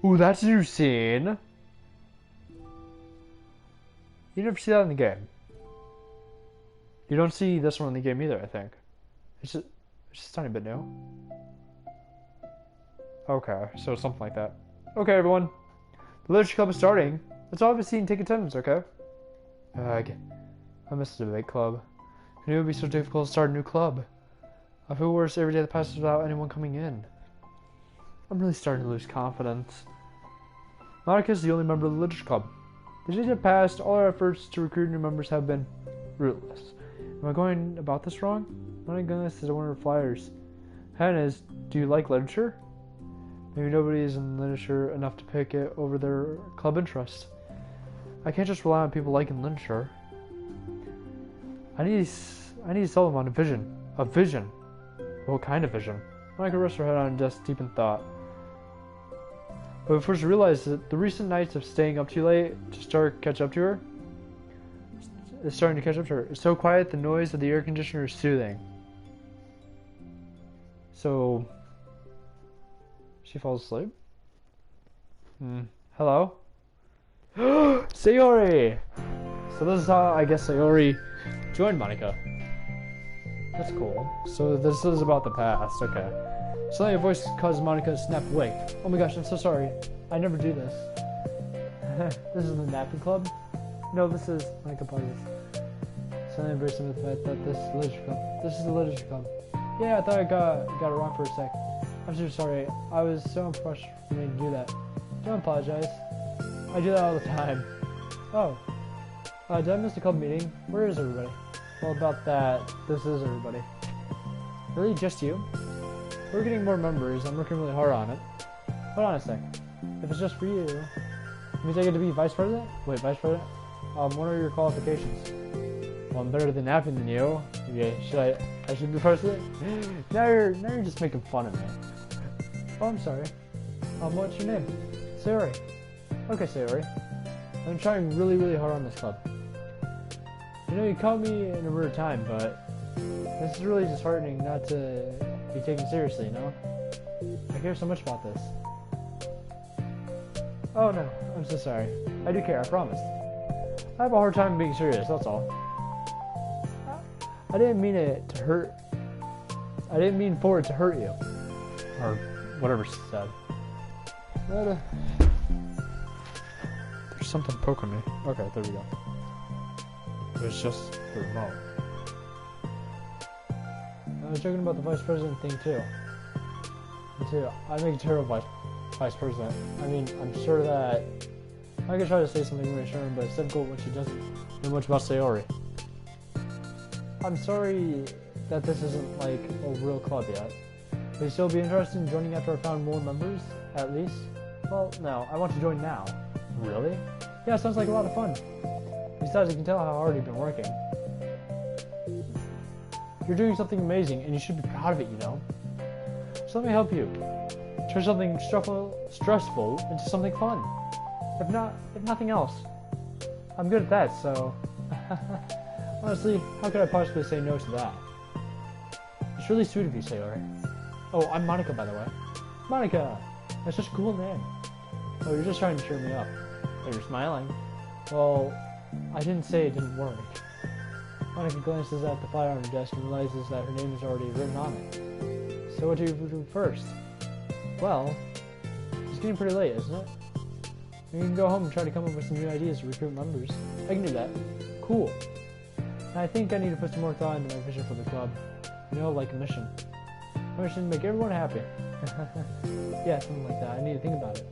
Ooh, that's a new scene. You never see that in the game. You don't see this one in the game either, I think. It's just a tiny bit new. Okay, so something like that. Okay, everyone. The Literature Club is starting. Let's all have a seat and take attendance, okay? Ugh. I miss the debate club. I knew it would be so difficult to start a new club. I feel worse every day that passes without anyone coming in. I'm really starting to lose confidence. Monica is the only member of the Literature Club. The days have passed, all our efforts to recruit new members have been fruitless. Am I going about this wrong? My goodness, is one of the flyers. Hannah is, do you like literature? Maybe nobody is in literature enough to pick it over their club interest. I can't just rely on people liking literature. I need to sell them on a vision. A vision? What kind of vision? Monica rests her head on a desk deep in thought. But before she realized that the recent nights of staying up too late to catch up to her, is starting to catch up to her. It's so quiet, the noise of the air conditioner is soothing. So, she falls asleep? Hello? Sayori! So this is how I guess Sayori joined Monica. That's cool. So this is about the past, okay. Suddenly a voice caused Monica to snap awake. Oh my gosh, I'm so sorry. I never do this. This is the napping club? No, this is Monica pauses. Suddenly embracing the fact that this is the literature club. Yeah, I thought I got it wrong for a sec. I'm so sorry. I was so impressed for me to do that. Don't apologize. I do that all the time. Oh. Did I miss the club meeting? Where is everybody? Well, about that, this is everybody. Really? Just you? We're getting more members. I'm working really hard on it. Hold on a sec. If it's just for you, it means I get to be vice president? Wait, vice president? What are your qualifications? Well, I'm better than napping than you. Okay, I should be president? Now you're just making fun of me. Oh, I'm sorry. What's your name? Sayori. Okay, Sayori. I'm trying really, really hard on this club. You know, you caught me in a weird time, but this is really disheartening not to be taken seriously, you know? I care so much about this. Oh no, I'm so sorry. I do care, I promise. I have a hard time being serious, that's all. I didn't mean it to hurt. I didn't mean for it to hurt you. Or whatever she said. But, there's something poking me. Okay, there we go. It was just the remote. I was joking about the vice president thing too. I make a terrible vice president. I mean, I'm sure that I could try to say something reassuring, but it's difficult when she doesn't know much about Sayori. I'm sorry that this isn't like a real club yet. Would you still be interested in joining after I found more members, at least? Well, no, I want to join now. Really? Yeah, sounds like a lot of fun. Besides, I can tell how hard you've been working. You're doing something amazing, and you should be proud of it, you know? So let me help you. Turn something stressful into something fun. If nothing else. I'm good at that, so... Honestly, how could I possibly say no to that? It's really sweet of you, Sayori. Oh, I'm Monica, by the way. Monica! That's such a cool name. Oh, you're just trying to cheer me up. Oh, you're smiling. Well, I didn't say it didn't work. Monica glances at the flyer on her desk and realizes that her name is already written on it. So what do you do first? Well, it's getting pretty late, isn't it? We can go home and try to come up with some new ideas to recruit members. I can do that. Cool. And I think I need to put some more thought into my vision for the club. You know, like a mission. A mission to make everyone happy. Yeah, something like that. I need to think about it.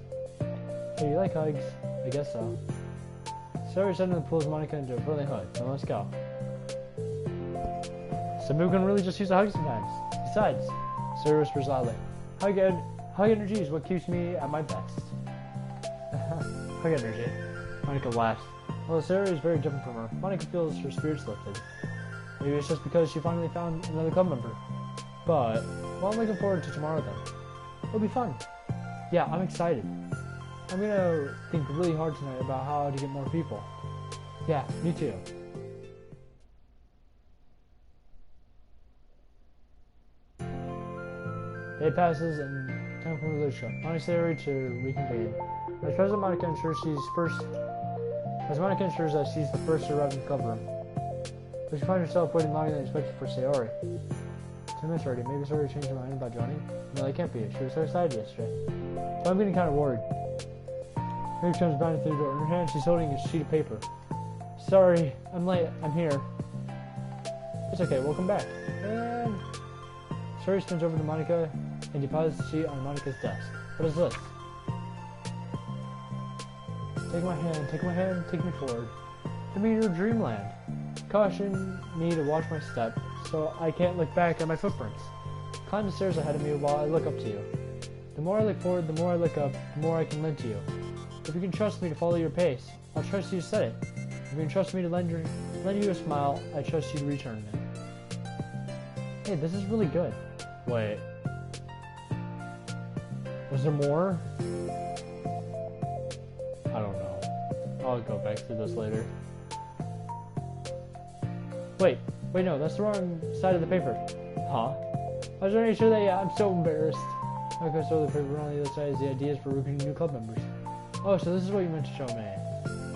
So you like hugs? I guess so. Sayori suddenly pulls Monica into a friendly hug. Now let's go. Some people can really just use a hug sometimes. Besides, Sayori whispers loudly, hug energy is what keeps me at my best. Hug energy. Monica laughs. Well, Sayori is very different from her. Monica feels her spirits lifted. Maybe it's just because she finally found another club member. But, well, I'm looking forward to tomorrow then. It'll be fun. Yeah, I'm excited. I'm gonna think really hard tonight about how to get more people. Yeah, me too. Day passes and time for the show. Monica Sayori to reconvene. As Monica ensures that she's the first to arrive in the club room. But she finds herself waiting longer than expected for Sayori. 2 minutes already. Maybe Sayori changed her mind about joining? No, that can't be it. She was so excited yesterday. So I'm getting kind of worried. Maybe comes bounding through the door. In her hand, she's holding a sheet of paper. Sorry, I'm late. I'm here. It's okay. Welcome back. And Sayori spins over to Monica and deposits the sheet on Monica's desk. What is this? Take my hand, take me forward. To me, your dreamland. Caution me to watch my step, so I can't look back at my footprints. Climb the stairs ahead of me while I look up to you. The more I look forward, the more I look up, the more I can lend to you. If you can trust me to follow your pace, I'll trust you to set it. If you can trust me to lend you a smile, I trust you to return it. Hey, this is really good. Wait. Was there more? I'll go back to this later. Wait, no, that's the wrong side of the paper. Huh? I was trying to make sure that, yeah, I'm so embarrassed. Okay, so the paper on the other side is the ideas for recruiting new club members. Oh, so this is what you meant to show me.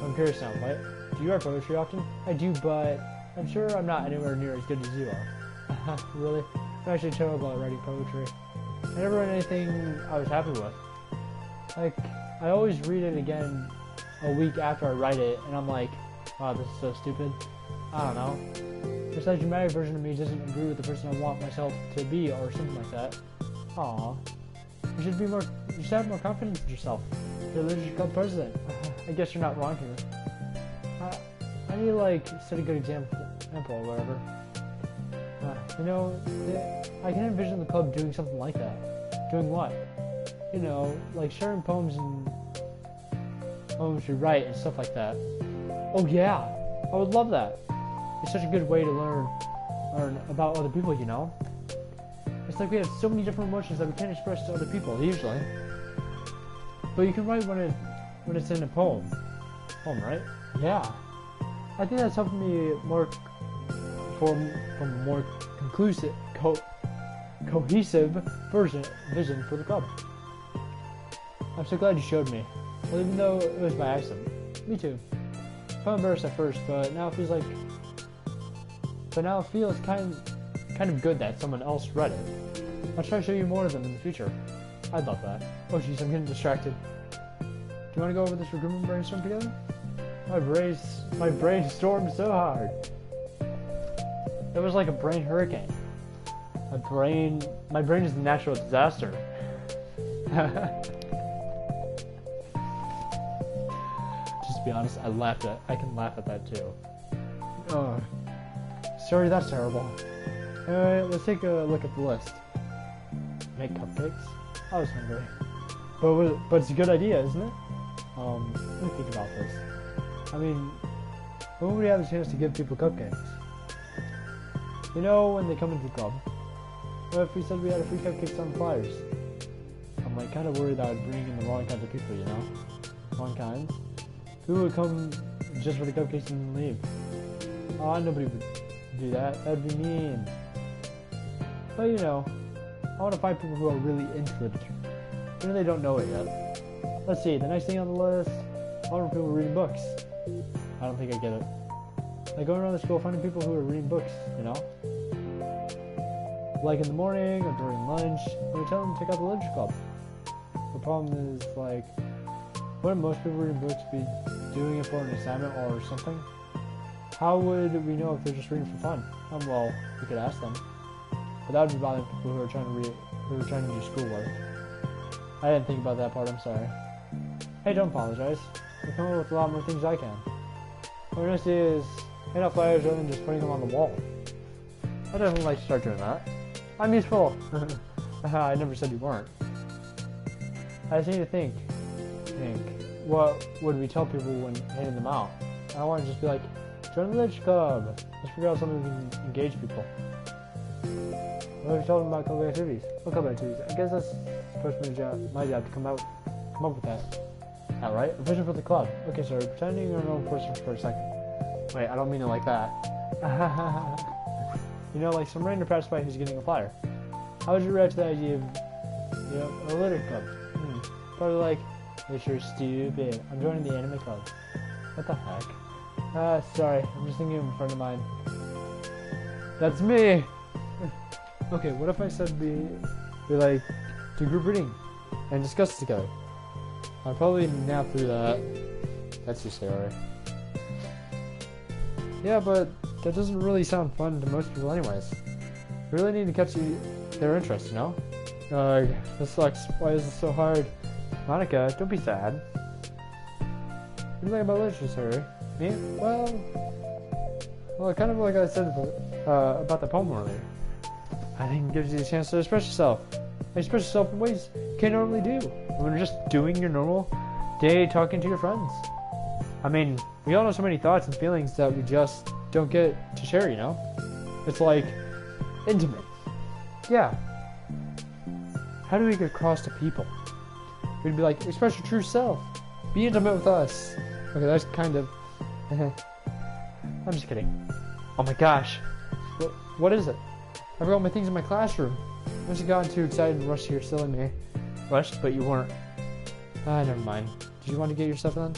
I'm curious now, what? Do you write poetry often? I do, but I'm sure I'm not anywhere near as good as you are. Really? I'm actually terrible at writing poetry. I never read anything I was happy with. Like, I always read it again a week after I write it, and I'm like, wow, this is so stupid. I don't know. This dramatic version of me doesn't agree with the person I want myself to be, or something like that. Aww. You should have more confidence in yourself. You're the Literature Club president. I guess you're not wrong here. I need to, like, set a good example or whatever. You know, I can envision the club doing something like that. Doing what? You know, like sharing poems and poems we write and stuff like that. Oh yeah, I would love that. It's such a good way to learn about other people, you know? It's like we have so many different emotions that we can't express to other people, usually. But you can write when it's in a poem, right? Yeah. I think that's helping me form a more conclusive, cohesive vision for the club. I'm so glad you showed me. Well, even though it was by accident. Me too. I felt embarrassed at first, but now it feels kind of good that someone else read it. I'll try to show you more of them in the future. I'd love that. Oh jeez, I'm getting distracted. Do you want to go over this recruitment brainstorm together? My brain stormed so hard. It was like a brain hurricane. My brain is a natural disaster. Just to be honest, I can laugh at that too. Oh, sorry, that's terrible. Anyway, let's take a look at the list. Make cupcakes? I was hungry. But it's a good idea, isn't it? Let me think about this. I mean, when would we have a chance to give people cupcakes? You know, when they come into the club. What if we said we had a free cupcakes on flyers? I'm like kind of worried that I'd bring in the wrong kinds of people, you know? Wrong kinds? Who would come just for the cupcakes and leave? Oh, nobody would do that. That'd be mean. But you know, I want to find people who are really into literature. Even if they don't know it yet. Let's see, the next thing on the list, I want people reading books. I don't think I get it. Like going around the school finding people who are reading books, you know? Like in the morning or during lunch, when we tell them to check out the literature club. The problem is, like, wouldn't most people reading books be doing it for an assignment or something? How would we know if they're just reading for fun? Well, we could ask them. But that would be bothering people who are trying to read, who are trying to do schoolwork. I didn't think about that part, I'm sorry. Hey, don't apologize. I've come up with a lot more things I can. What next is hand out flyers rather than just putting them on the wall. I'd definitely like to start doing that. I'm useful. I never said you weren't. I just need to think. What would we tell people when handing them out? I don't want to just be like, join the literature club. Let's figure out something we can engage people. What if we told them about club activities? What club activities? I guess that's supposed to be my job to come up with that. Alright, a vision for the club. Okay, so pretending you're a normal person for a second. Wait, I don't mean it like that. You know, like some random passerby who's getting a flyer. How would you react to the idea of, you know, a literature club? Probably like, this you're stupid. I'm joining the anime club. What the heck? Sorry, I'm just thinking of a friend of mine. That's me! Okay, what if I said we like, do group reading and discuss it together? I'll probably nap through that. That's too scary. Yeah, but that doesn't really sound fun to most people anyways. We really need to catch their interest, you know? This sucks. Why is this so hard? Monica, don't be sad. What do you think about literature, Harry? Me? Well, kind of like I said about the poem earlier. I think it gives you a chance to express yourself. Express yourself in ways you can't normally do. When you're just doing your normal day talking to your friends. I mean, we all know so many thoughts and feelings that we just don't get to share, you know? It's like intimate. Yeah. How do we get across to people? We'd be like, express your true self. Be intimate with us. Okay, that's kind of... I'm just kidding. Oh my gosh. What is it? I forgot my things in my classroom. I must have gotten too excited and rushed here, silly me. Rushed, but you weren't. Ah, never mind. Did you want to get your stuff done?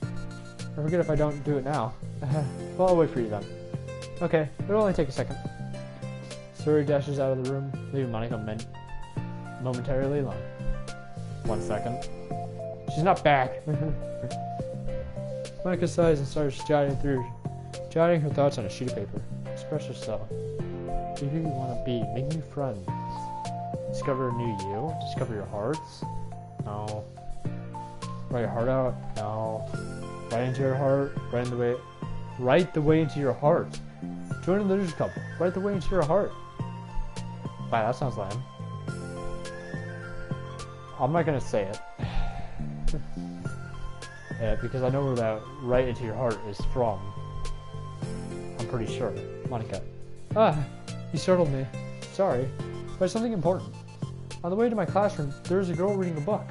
I forget if I don't do it now. Well, I'll wait for you then. Okay, it'll only take a second. Suri dashes out of the room, leaving Monica momentarily alone. 1 second. She's not back. Monica sighs and starts jotting her thoughts on a sheet of paper. Express yourself. Who do you want to be? Make new friends. Discover a new you. Discover your hearts. No. Write your heart out. No. Right into your heart. Right the way into your heart. Join the Leaders Club. Right the way into your heart. Wow, that sounds lame. I'm not gonna say it. Yeah, because I know where that right into your heart is from. I'm pretty sure. Monica. Ah, you startled me. Sorry, but it's something important. On the way to my classroom, there's a girl reading a book.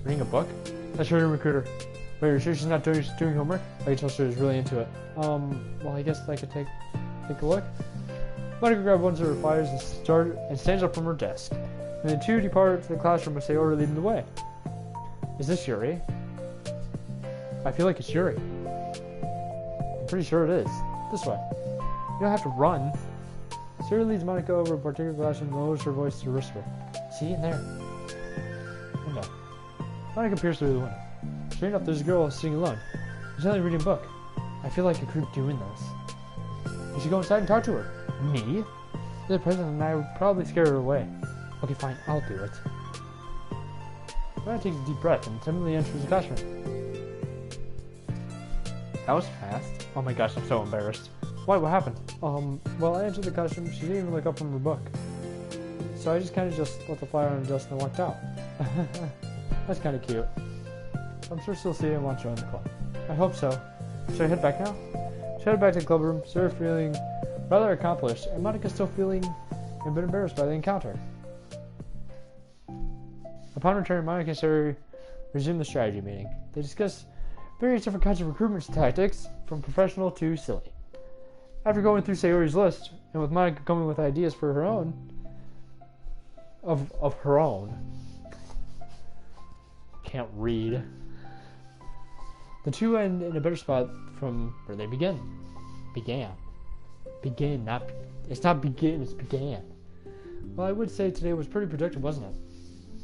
Reading a book? That's her recruiter. Wait, are you sure she's not doing homework? I can tell she was really into it. Well, I guess I could take a look. Monica grabbed one of her flyers and stands up from her desk. And the two depart to the classroom with Sayori leading the way. Is this Yuri? I feel like it's Yuri. I'm pretty sure it is. This way. You don't have to run. Sayori leads Monica over a particular classroom and lowers her voice to a whisper. See, in there. Window. Monica peers through the window. Sure enough, there's a girl sitting alone. She's only reading a book. I feel like a creep doing this. You should go inside and talk to her. Me? The president and I would probably scare her away. Okay, fine, I'll do it. Monica takes a deep breath and timidly enters the classroom. That was fast. Oh my gosh, I'm so embarrassed. Why? What happened? Well, I entered the classroom. She didn't even look up from her book. So I just kind of let the flyer on the desk and walked out. That's kind of cute. I'm sure she'll see it and want to join the club. I hope so. Should I head back now? She headed back to the club room, Sarah feeling rather accomplished, and Monica still feeling a bit embarrassed by the encounter. Upon return, Monica and Sarah resumed the strategy meeting. They discussed various different kinds of recruitment tactics, from professional to silly. After going through Sayori's list, and with Monica coming with ideas for her own, of her own, can't read, the two end in a better spot from where they began. It's not begin, it's began. Well, I would say today was pretty productive, wasn't it?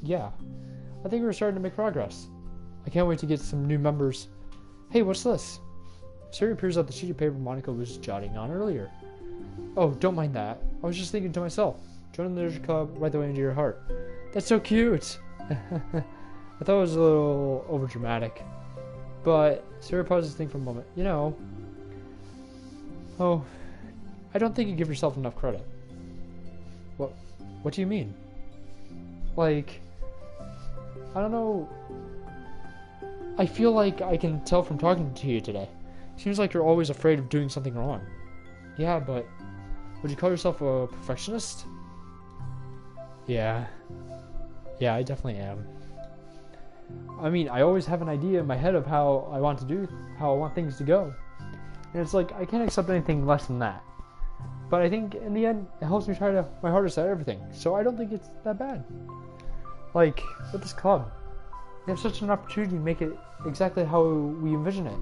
Yeah. I think we're starting to make progress. I can't wait to get some new members. Hey, what's this? Siri appears out the sheet of paper Monica was jotting on earlier. Oh, don't mind that. I was just thinking to myself. Join the Leaders Club right the way into your heart. That's so cute. I thought it was a little overdramatic. But Sarah pauses to think for a moment. You know, I don't think you give yourself enough credit. What do you mean? Like, I don't know. I feel like I can tell from talking to you today. Seems like you're always afraid of doing something wrong. Yeah, but would you call yourself a perfectionist? Yeah, I definitely am. I mean, I always have an idea in my head of how I want things to go. And it's like, I can't accept anything less than that. But I think in the end, it helps me try my hardest at everything. So I don't think it's that bad. Like, with this club, we have such an opportunity to make it exactly how we envision it.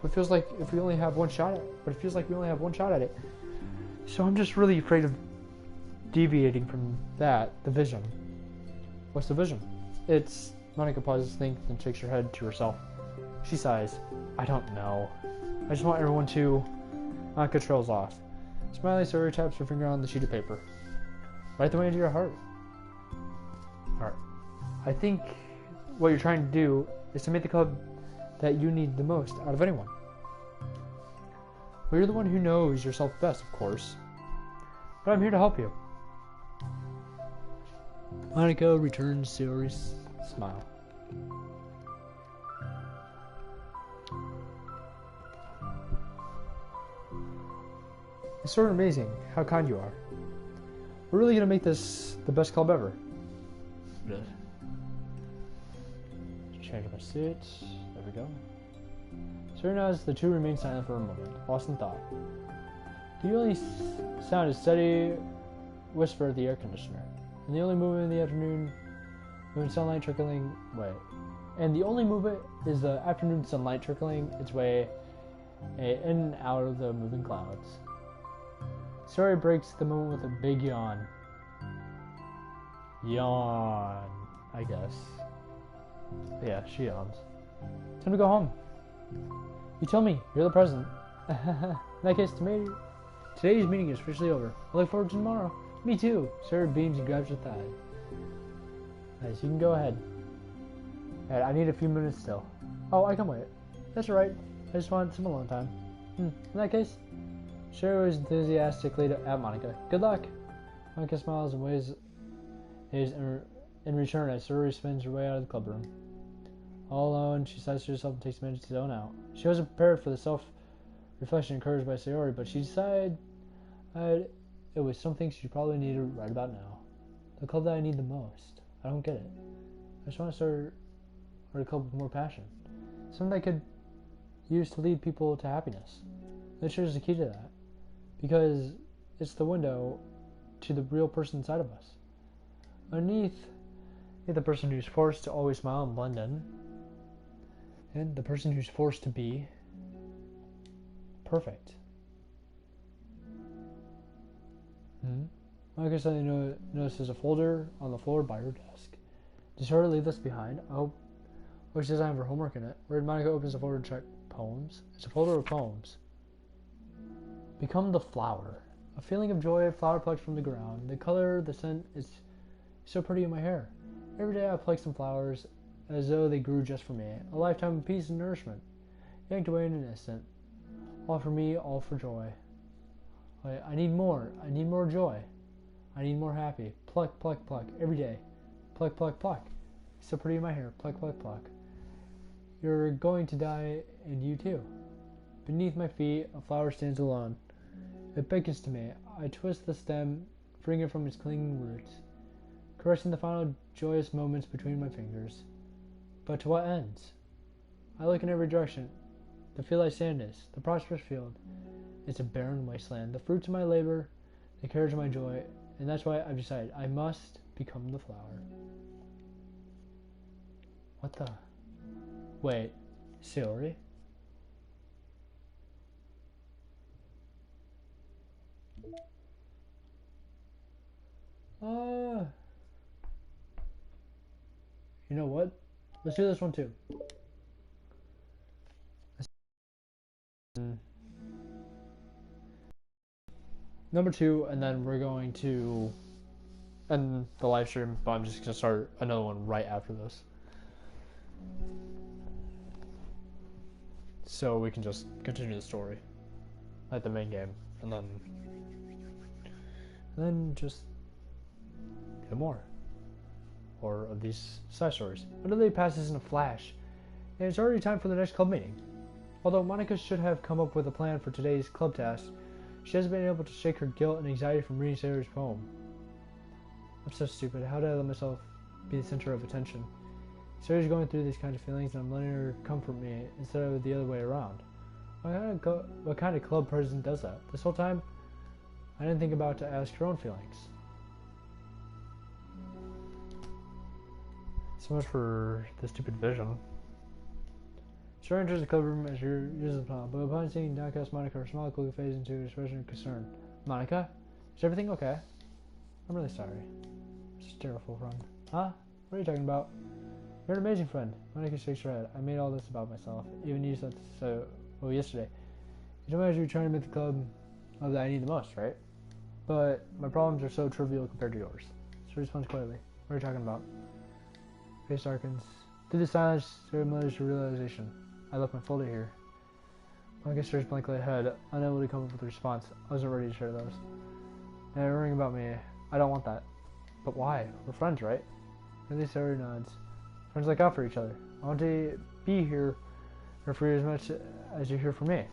But it feels like we only have one shot at it. So I'm just really afraid of deviating from the vision. What's the vision? It's... Monica pauses to think, then shakes her head to herself. She sighs. I don't know. I just want everyone to... Monica trails off. Smiling, Sarah taps her finger on the sheet of paper. Right the way into your heart. Heart. I think what you're trying to do is to make the club that you need the most out of anyone. Well, you're the one who knows yourself best, of course. But I'm here to help you. Monica returns Sayori's smile. It's sort of amazing how kind you are. We're really going to make this the best club ever. Good. Change my seat. There we go. Certain as the two remained silent for a moment, lost in thought. The only sound is steady whisper of the air conditioner, and the only movement in the afternoon sunlight trickling is the afternoon sunlight trickling its way in and out of the moving clouds. Story breaks the moment with a big yawn. Yawn, I guess. Yeah, she yawns. Time to go home. You tell me, you're the president. In that case, today's meeting is officially over. I look forward to tomorrow. Me too. Sarah beams and grabs her thigh. Nice, you can go ahead. Alright, I need a few minutes still. Oh, I can wait. That's alright. I just want some alone time. In that case, Sarah was enthusiastically at Monica. Good luck. Monica smiles and waves in return as Sarah spins her way out of the clubroom. All alone, she sighs to herself and takes a minute to zone out. She wasn't prepared for the self-reflection encouraged by Sayori, but she decided it was something she probably needed right about now. The club that I need the most. I don't get it. I just want to start a club with more passion. Something that I could use to lead people to happiness. Literature is the key to that. Because it's the window to the real person inside of us. Underneath the person who's forced to always smile and blend in, and the person who's forced to be perfect. Monica suddenly notices a folder on the floor by her desk. Does her leave this behind? I hope she doesn't have her homework in it. Where Monica opens the folder to check poems. It's a folder of poems. Become the flower. A feeling of joy, a flower plucked from the ground. The color, the scent is so pretty in my hair. Every day I pluck some flowers as though they grew just for me. A lifetime of peace and nourishment. Yanked away in an instant. All for me, all for joy. I need more. I need more joy. I need more happy. Pluck, pluck, pluck. Every day. Pluck, pluck, pluck. So pretty in my hair. Pluck, pluck, pluck. You're going to die, and you too. Beneath my feet, a flower stands alone. It beckons to me. I twist the stem, freeing it from its clinging roots, caressing the final joyous moments between my fingers. But to what ends? I look in every direction. The field I stand is, the prosperous field. It's a barren wasteland. The fruits of my labor, the carriage of my joy, and that's why I've decided I must become the flower. What the? Wait, Sayori? You know what? Let's do this one too. Number 2, and then we're going to end the live stream, but I'm just going to start another one right after this. So we can just continue the story, like the main game, and then just get more of these side stories. Another day passes in a flash, and it's already time for the next club meeting. Although Monica should have come up with a plan for today's club task, she hasn't been able to shake her guilt and anxiety from reading Sayori's poem. I'm so stupid. How did I let myself be the center of attention? Sayori's going through these kinds of feelings, and I'm letting her comfort me instead of the other way around. What kind of club president does that? This whole time, I didn't think about to ask her own feelings. So much for the stupid vision. Sayori enters the club room as she uses the plan, but upon seeing downcast Monica, her smile quickly fades into an expression of concern. Monica? Is everything okay? I'm really sorry. Such a terrible friend. Huh? What are you talking about? You're an amazing friend. Monica shakes her head. I made all this about myself. Even you said so yesterday. You told me as you were trying to make the club that I need the most, right? But my problems are so trivial compared to yours. She responds quietly. What are you talking about? Face darkens. Through the silence, Sayori mutters her realization. I left my folder here. Monica stares blankly ahead, unable to come up with a response. I wasn't ready to share those. Now you're worrying about me. I don't want that. But why? We're friends, right? At least Sayori nods. Friends look out for each other. I want to be here for you as much as you're here for me.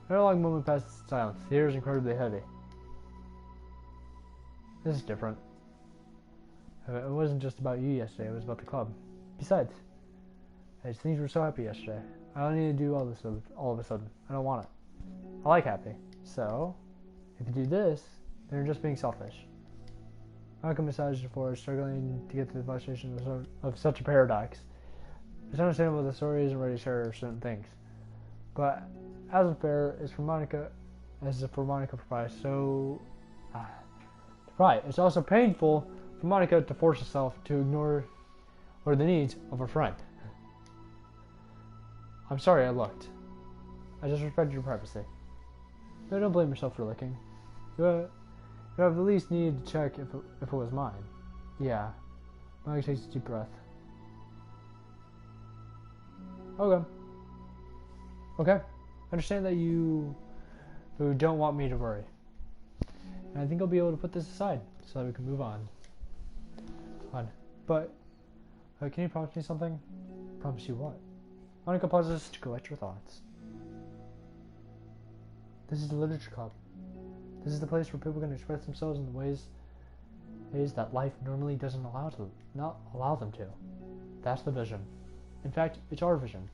Another long moment passes in silence. The air is incredibly heavy. This is different. It wasn't just about you yesterday, it was about the club. Besides, Things were so happy yesterday. I don't need to do all this all of a sudden. I don't want it. I like happy. So, if you do this, then you're just being selfish. Monica massaged the floor, struggling to get to the frustration of such a paradox. It's understandable the story isn't ready to share certain things. But, as unfair as for Monica for Pry, so... Right, it's also painful for Monica to force herself to ignore the needs of her friend. I'm sorry I looked. I just respected your privacy. No, don't blame yourself for looking. You have the least need to check if it was mine. Yeah. Monica takes a deep breath. Okay. Okay. I understand that you don't want me to worry. And I think I'll be able to put this aside so that we can move on. But, can you promise me something? Promise you what? Monica pauses to collect her thoughts. This is the literature club. This is the place where people can express themselves in the ways that life normally doesn't not allow them to. That's the vision. In fact, it's our vision.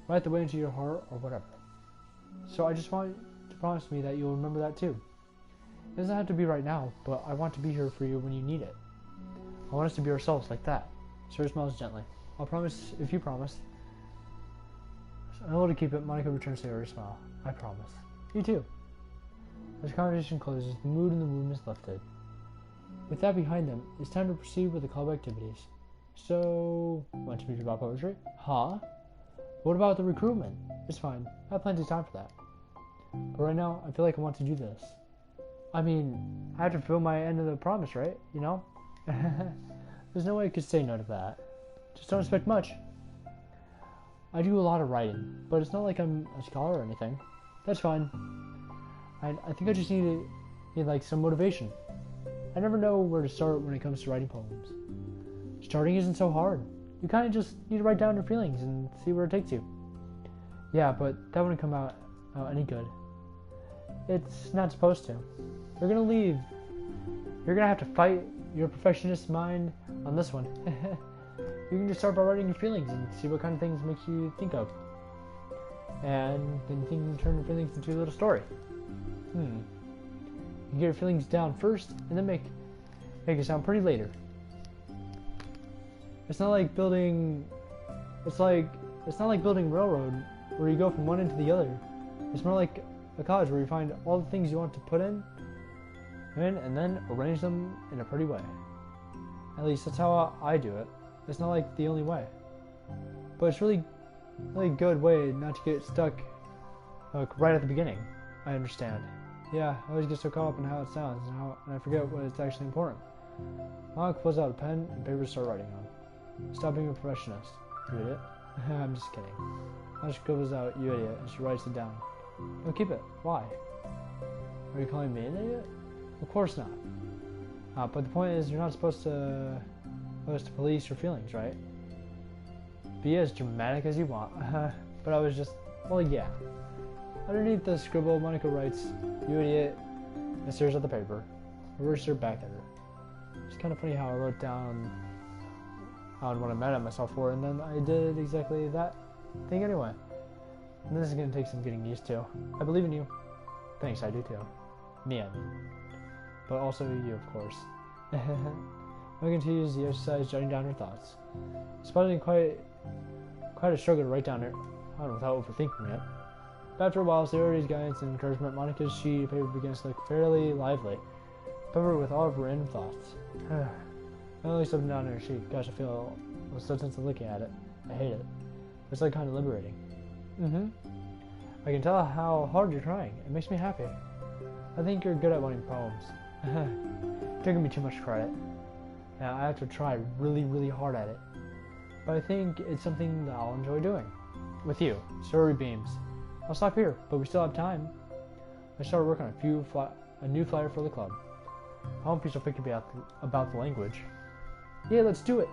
Write the way into your heart or whatever. So I just want to promise me that you'll remember that too. It doesn't have to be right now, but I want to be here for you when you need it. I want us to be ourselves like that. Sir smiles gently. I'll promise if you promise. Unable to keep it, Monica returns to her smile. I promise. You too. As the conversation closes, the mood in the room is lifted. With that behind them, it's time to proceed with the club activities. So, want to read about poetry? Huh? What about the recruitment? It's fine. I have plenty of time for that. But right now, I feel like I want to do this. I mean, I have to fulfill my end of the promise, right? You know? There's no way I could say no to that. Just don't expect much. I do a lot of writing, but it's not like I'm a scholar or anything. That's fine. I think I just need like some motivation. I never know where to start when it comes to writing poems. Starting isn't so hard. You kind of just need to write down your feelings and see where it takes you. Yeah, but that wouldn't come out any good. It's not supposed to. You're gonna leave. You're gonna have to fight your perfectionist mind on this one. You can just start by writing your feelings and see what kind of things makes you think of. And then you can turn your feelings into a little story. You get your feelings down first, and then make it sound pretty later. It's not like building railroad where you go from one end to the other. It's more like a college where you find all the things you want to put in and then arrange them in a pretty way. At least that's how I do it. It's not like the only way, but it's really good way not to get stuck right at the beginning. I understand. Yeah, I always get so caught up in how it sounds and I forget what is actually important. Monica pulls out a pen and paper to start writing on. Stop being a perfectionist. You idiot. I'm just kidding. Monica scribbles out, you idiot, and she writes it down. No, keep it. Why? Are you calling me an idiot? Of course not. But the point is, you're not supposed to police your feelings, right? Be as dramatic as you want. But I was just, well, yeah. Underneath the scribble, Monica writes, you idiot, and stares at the paper. I reversed her back at her. It's kind of funny how I wrote down what I'm mad at myself for, and then I did exactly that thing anyway. And this is going to take some getting used to. I believe in you. Thanks, I do too. Me, I mean. But also you, of course. I continues the exercise, jotting down her thoughts. It's probably quite a struggle to write down her without overthinking it. But after a while, Sayori's guidance and encouragement, Monica's sheet of paper begins to look fairly lively, peppered with all of her random thoughts. I only something down on her sheet. Gosh, I feel so tense looking at it. I hate it. It's like kind of liberating. I can tell how hard you're trying. It makes me happy. I think you're good at writing poems. Don't give me too much credit. Now, I have to try really, really hard at it. But I think it's something that I'll enjoy doing. With you, Story Beams. I'll stop here, but we still have time. I started working on a new flyer for the club. I won't be so picky about the language. Yeah, let's do it.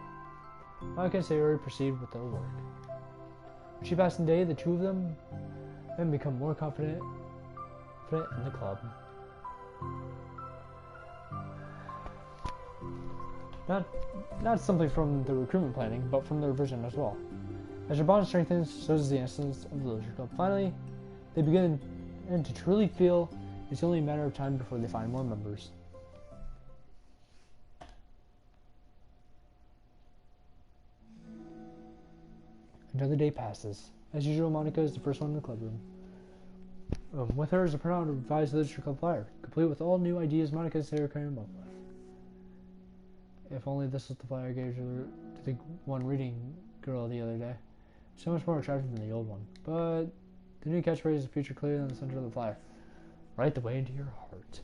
Monica and Sayori proceed with their work. She passed the day, the two of them then become more confident in the club. Not, not simply from the recruitment planning, but from the revision as well. As your bond strengthens, so does the essence of the Literature Club. Finally, they begin to truly feel it's only a matter of time before they find more members. Another day passes. As usual, Monica is the first one in the club room. With her is a printout of a revised Literature Club flyer, complete with all new ideas Monica and Sarah came up with. If only this was the flyer I gave to the one reading girl the other day. So much more attractive than the old one. But the new catchphrase is featured clearly in the center of the flyer. Write the way into your heart.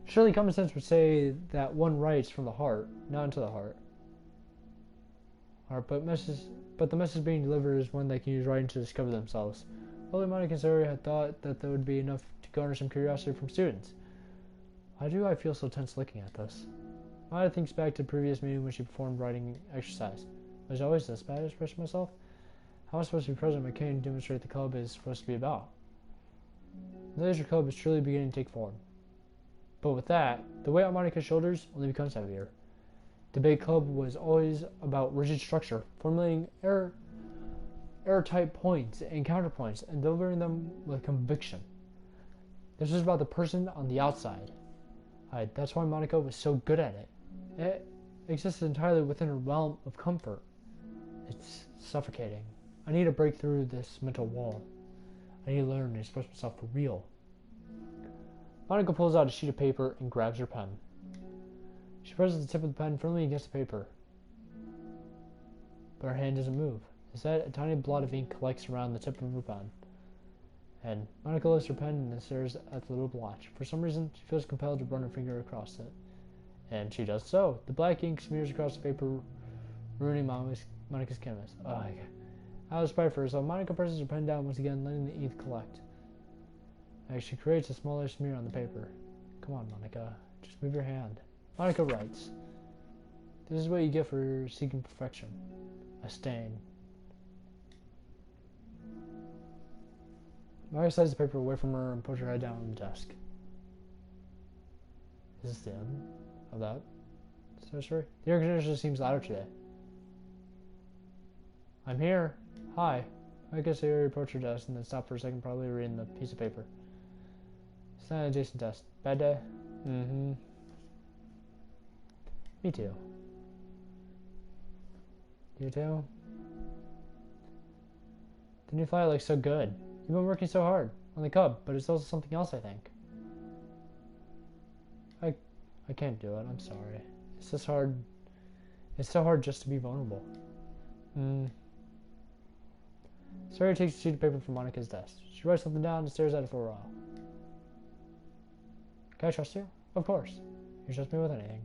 Surely common sense would say that one writes from the heart, not into the heart. But the message being delivered is one they can use writing to discover themselves. Only Monica and Sarah had thought that would be enough to garner some curiosity from students. Why do I feel so tense looking at this? Monica thinks back to the previous meeting when she performed writing exercise. Was it always this bad at expressing myself? How am I supposed to be present when I can't demonstrate the club is supposed to be about? The Literature Club is truly beginning to take form. But with that, the weight on Monica's shoulders only becomes heavier. The big club was always about rigid structure, formulating airtight points and counterpoints, and delivering them with conviction. This was about the person on the outside. That's why Monica was so good at it. It existed entirely within her realm of comfort. It's suffocating. I need to break through this mental wall. I need to learn to express myself for real. Monica pulls out a sheet of paper and grabs her pen. She presses the tip of the pen firmly against the paper. But her hand doesn't move. Instead, a tiny blot of ink collects around the tip of her pen. And Monica lifts her pen and stares at the little blotch. For some reason, she feels compelled to run her finger across it. And she does so. The black ink smears across the paper, ruining Monica's canvas. Out of spite for herself, Monica presses her pen down once again, letting the ink collect. As she creates a smaller smear on the paper. Come on, Monica. Just move your hand. Monica writes, "This is what you get for seeking perfection. A stain." Monica slides the paper away from her and puts her head down on the desk. Is this the end of that story? The air conditioner seems louder today. I'm here. Hi. I guess I already approached her desk and then stopped for a second, probably reading the piece of paper. It's not an adjacent desk. Bad day? Mm-hmm. Me too. You too? The new flyer looks so good. You've been working so hard on the cub, but it's also something else, I think. I can't do it. I'm sorry. It's just hard. It's so hard just to be vulnerable. Sarah takes a sheet of paper from Monica's desk. She writes something down and stares at it for a while. Can I trust you? Of course. You trust me with anything.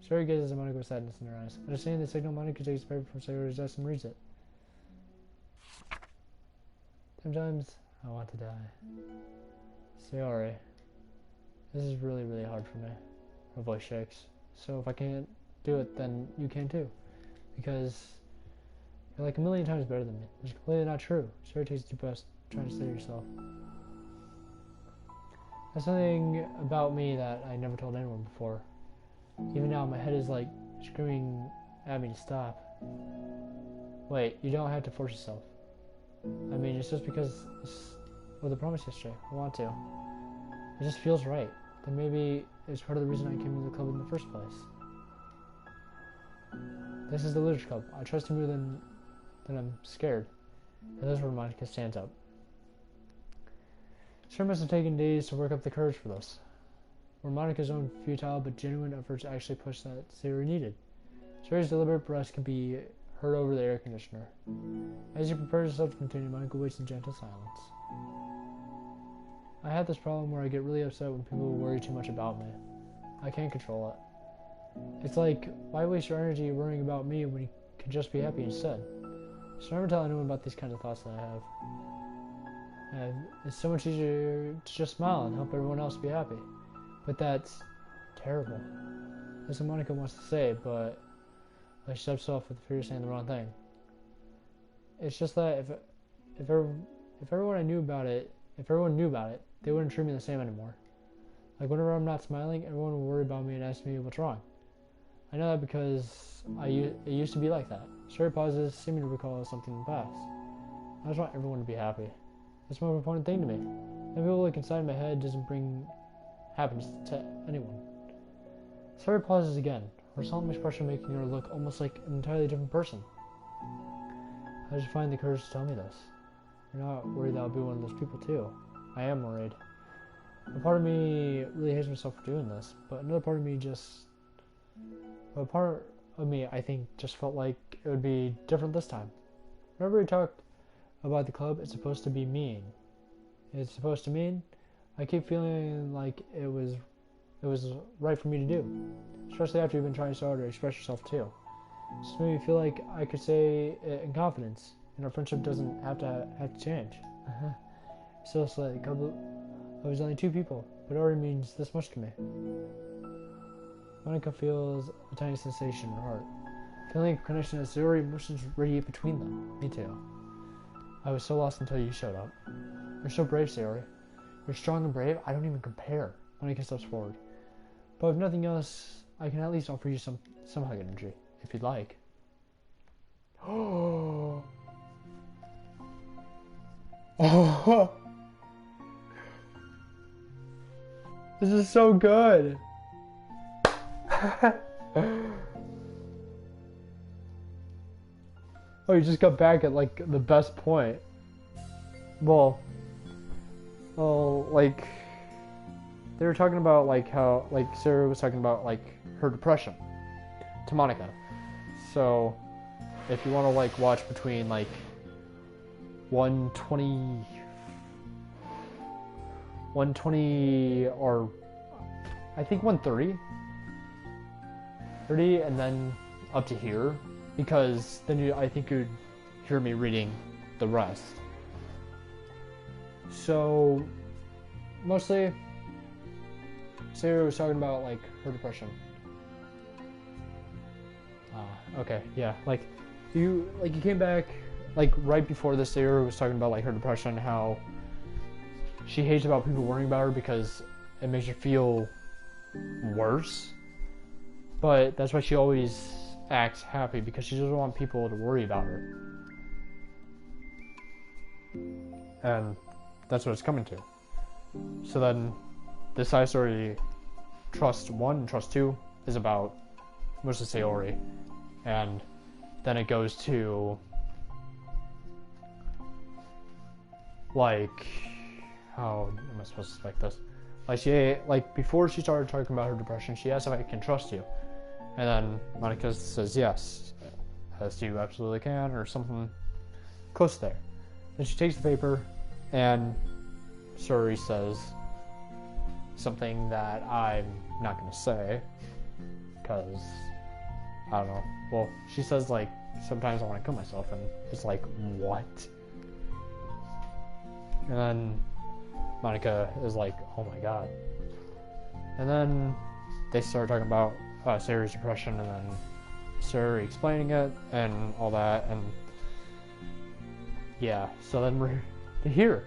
Sarah gazes at Monica with sadness in her eyes. Understanding the signal, Monica takes the paper from Sarah's desk and reads it. Sometimes I want to die. Sorry. This is really, really hard for me. Her voice shakes. So if I can't do it, then you can too. Because you're like a million times better than me. It's completely not true. Sarah takes a deep breath, trying to steady herself. That's something about me that I never told anyone before. Even now, my head is like screaming at me to stop. Wait, you don't have to force yourself. I mean, it's just because it's the promise yesterday. I want to. It just feels right. Then maybe it's part of the reason I came to the club in the first place. This is the Literature Club. I trust you more than I'm scared. And this is where Monica stands up. Sure must have taken days to work up the courage for this. Where Monica's own futile but genuine efforts actually pushed that Sarah needed. Sarah's deliberate breath can be heard over the air conditioner. As he prepares herself to continue, Monica waits in gentle silence. I have this problem where I get really upset when people worry too much about me. I can't control it. It's like, why waste your energy worrying about me when you could just be happy instead? So never tell anyone about these kinds of thoughts that I have. And it's so much easier to just smile and help everyone else be happy. But that's terrible. That's what Monica wants to say, but she steps off with the fear of saying the wrong thing. It's just that if everyone knew about it, they wouldn't treat me the same anymore. Like whenever I'm not smiling, everyone will worry about me and ask me what's wrong. I know that because it used to be like that. Sarah pauses, seeming to recall something in the past. I just want everyone to be happy. That's the most important thing to me. The people like inside my head doesn't bring happiness to anyone. Sarah pauses again, her solemn expression making her look almost like an entirely different person. How did you find the courage to tell me this? You're not worried that I'll be one of those people too. I am worried. A part of me really hates myself for doing this, but another part of me I think just felt like it would be different this time. Whenever we talked about the club, it's supposed to be mean. It's supposed to mean I keep feeling like it was right for me to do, especially after you've been trying so hard to express yourself too. It just made me feel like I could say it in confidence, and our friendship doesn't have to change. So it's like a couple. I was only two people, but it already means this much to me. Monica feels a tiny sensation in her heart, feeling a connection as there are emotions radiate between them. Me too. I was so lost until you showed up. You're so brave, Sayori. You're strong and brave. I don't even compare. Monica steps forward. But if nothing else, I can at least offer you some hug energy, if you'd like. Oh. Oh. This is so good. Oh, you just got back at like the best point. Well, like they were talking about like how like Sarah was talking about like her depression to Monica. So if you want to like watch between like 120 or I think 130 and then up to here, because then I think you'd hear me reading the rest. So mostly Sarah was talking about like her depression. Okay, yeah, like you came back like right before this. Sarah was talking about like her depression, how she hates about people worrying about her because it makes her feel worse. But that's why she always acts happy, because she doesn't want people to worry about her. And that's what it's coming to. So then this side story, Trust 1 and Trust 2, is about mostly Sayori. And then it goes to like, how am I supposed to expect this? Like before she started talking about her depression, she asked if I can trust you. And then Monica says yes, as you absolutely can, or something close there. Then she takes the paper, and Suri says something that I'm not going to say, because, I don't know. Well, she says, like, sometimes I want to kill myself, and it's like, what? And then Monica is like, oh my god. And then they start talking about Sarah's depression, and then Sarah explaining it and all that, and yeah, so then we're here.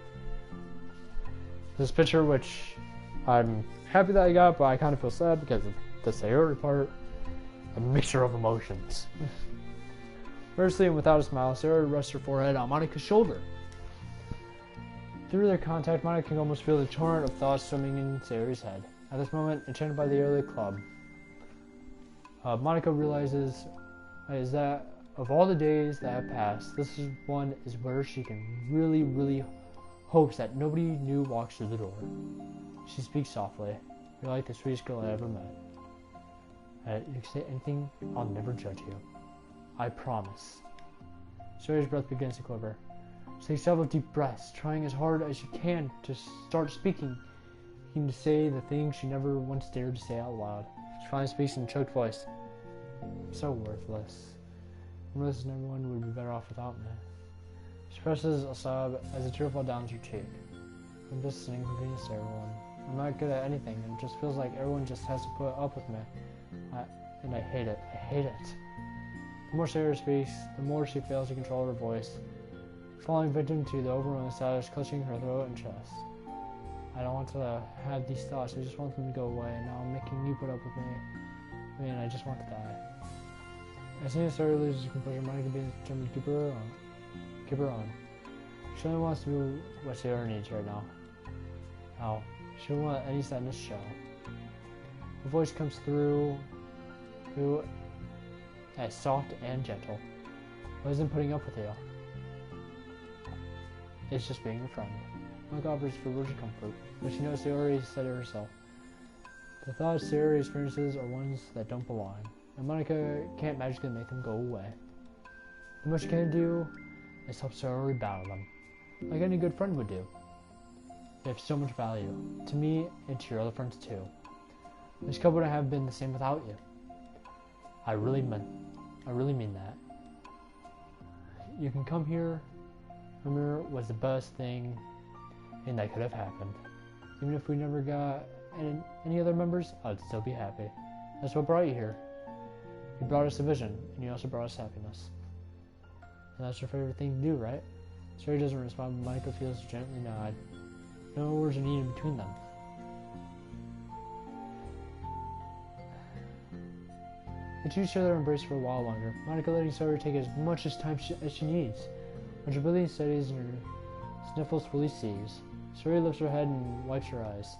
This picture, which I'm happy that I got, but I kind of feel sad because of the Sayori part. A mixture of emotions. Mercilessly and without a smile, Sarah rests her forehead on Monica's shoulder. Through their contact, Monica can almost feel the torrent of thoughts swimming in Sayori's head. At this moment, enchanted by the early club, Monica realizes is that of all the days that have passed, this one is where she can really hopes that nobody new walks through the door. She speaks softly. You're like the sweetest girl I ever met. You can say anything, I'll never judge you. I promise. Sayori's breath begins to quiver. She takes several deep breaths, trying as hard as she can to start speaking, to say the things she never once dared to say out loud. She finally speaks in a choked voice. I'm so worthless. Most everyone would be better off without me. She presses a sob as a tear falls down her cheek. I'm just an inconvenience to everyone. I'm not good at anything, and it just feels like everyone just has to put up with me. And I hate it. I hate it. The more Sarah speaks, the more she fails to control her voice, falling victim to the overwhelming sadness clutching her throat and chest. I don't want to have these thoughts. I just want them to go away. And now I'm making you put up with me. I mean, I just want to die. As soon as Sarah loses composure, Monica can be determined to keep her on. She only wants to do what Sarah needs right now. Now, she won't let any sadness show. Her voice comes through as soft and gentle. What isn't putting up with you? It's just being a friend. Monica offers for words of comfort, but she knows she already said it herself. The thoughts Sarah experiences are ones that don't belong, and Monica can't magically make them go away. The most she can do is help Sarah battle them, like any good friend would do. They have so much value, to me and to your other friends too. This couple would have been the same without you. I really mean that. You can come here. Come here was the best thing that could have happened. Even if we never got any other members, I'd still be happy. That's what brought you here. You brought us a vision, and you also brought us happiness. And that's your favorite thing to do, right? Sherry doesn't respond, but Monica feels gently nod. No words are needed between them. The two share their embrace for a while longer, Monica letting Sherry take as much time as she needs. When her breathing steadies and her sniffles fully cease, Sherry lifts her head and wipes her eyes.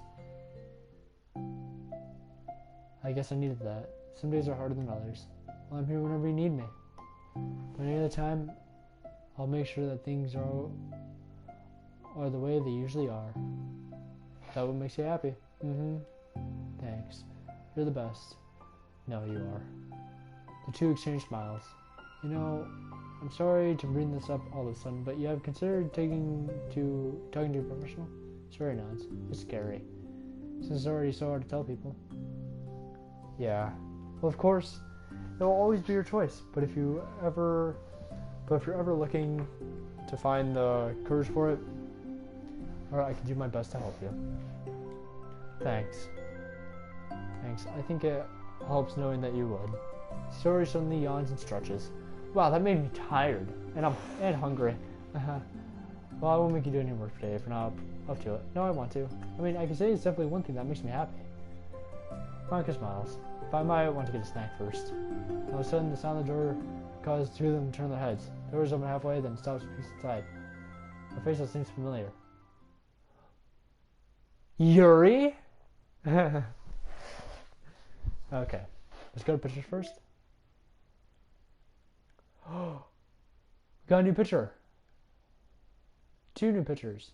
I guess I needed that. Some days are harder than others. Well, I'm here whenever you need me. But any other time, I'll make sure that things are the way they usually are. Is that what makes you happy? Mm-hmm. Thanks. You're the best. No, you are. The two exchange smiles. You know, I'm sorry to bring this up all of a sudden, but you have considered talking to a professional? Sherry nods. It's scary. Since it's already so hard to tell people. Yeah. Well, of course, it will always be your choice. But if you're ever looking to find the courage for it, I can do my best to help you. Thanks. I think it helps knowing that you would. Sherry suddenly yawns and stretches. Wow, that made me tired, and hungry. Well, I won't make you do any work today if you're not up to it. No, I want to. I mean, I can say it's definitely one thing that makes me happy. Monica smiles, but I might want to get a snack first. All of a sudden, the sound of the door caused two of them to turn their heads. The door is open halfway, then stops and peeks inside. Her face seems familiar. Yuri? Okay, let's go to pictures first. Oh, got a new picture. 2 new pictures.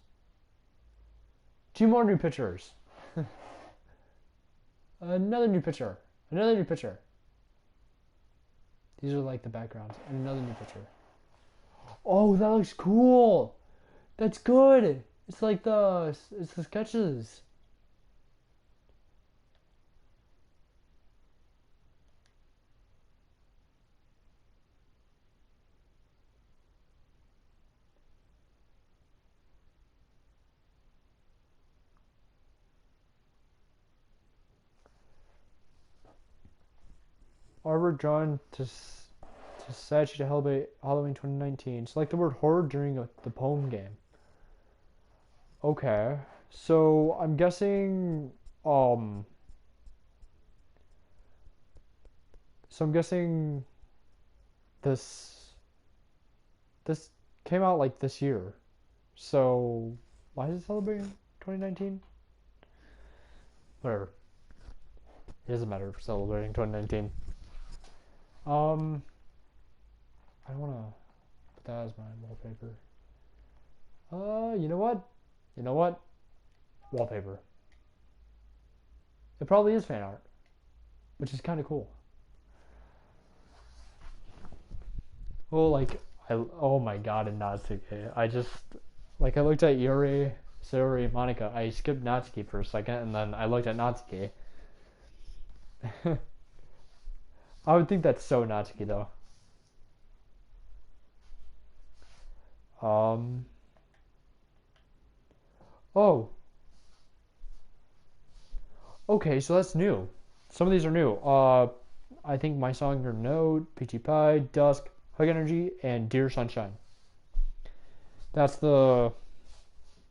2 more new pictures. Another new picture. Another new picture. These are like the backgrounds. And another new picture. Oh, that looks cool. That's good. It's like the sketches. Artwork drawn to statue to celebrate Halloween 2019. Select the word horror during the poem game. Okay, so I'm guessing this came out like this year. So why is it celebrating 2019? Whatever. It doesn't matter for celebrating 2019. I don't want to put that as my wallpaper. You know what? Wallpaper. It probably is fan art, which is kind of cool. Well, oh my god, in Natsuki. I looked at Yuri, Sayori, Monica. I skipped Natsuki for a second, and then I looked at Natsuki. I would think that's so Natsuki, though. Oh. Okay, so that's new. Some of these are new. I think My Song Your Note, Peachy Pie, Dusk, Hug Energy, and Dear Sunshine. Those are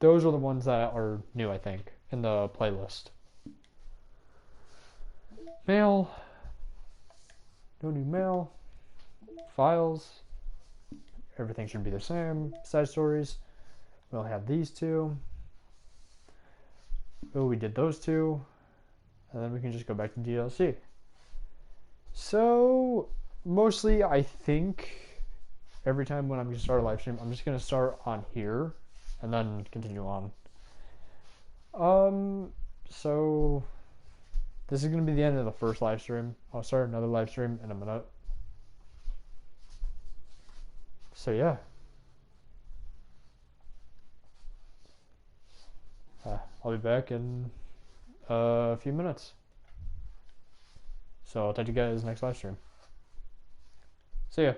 the ones that are new, I think, in the playlist. Mail. No new mail. Files. Everything should be the same. Side stories. We only have these two. Oh, we did those two. And then we can just go back to Ddlc. So, mostly I think every time when I'm going to start a live stream, I'm just going to start on here and then continue on. So this is going to be the end of the first live stream. I'll start another live stream in a minute. So yeah. I'll be back in a few minutes. So I'll talk to you guys next live stream. See ya.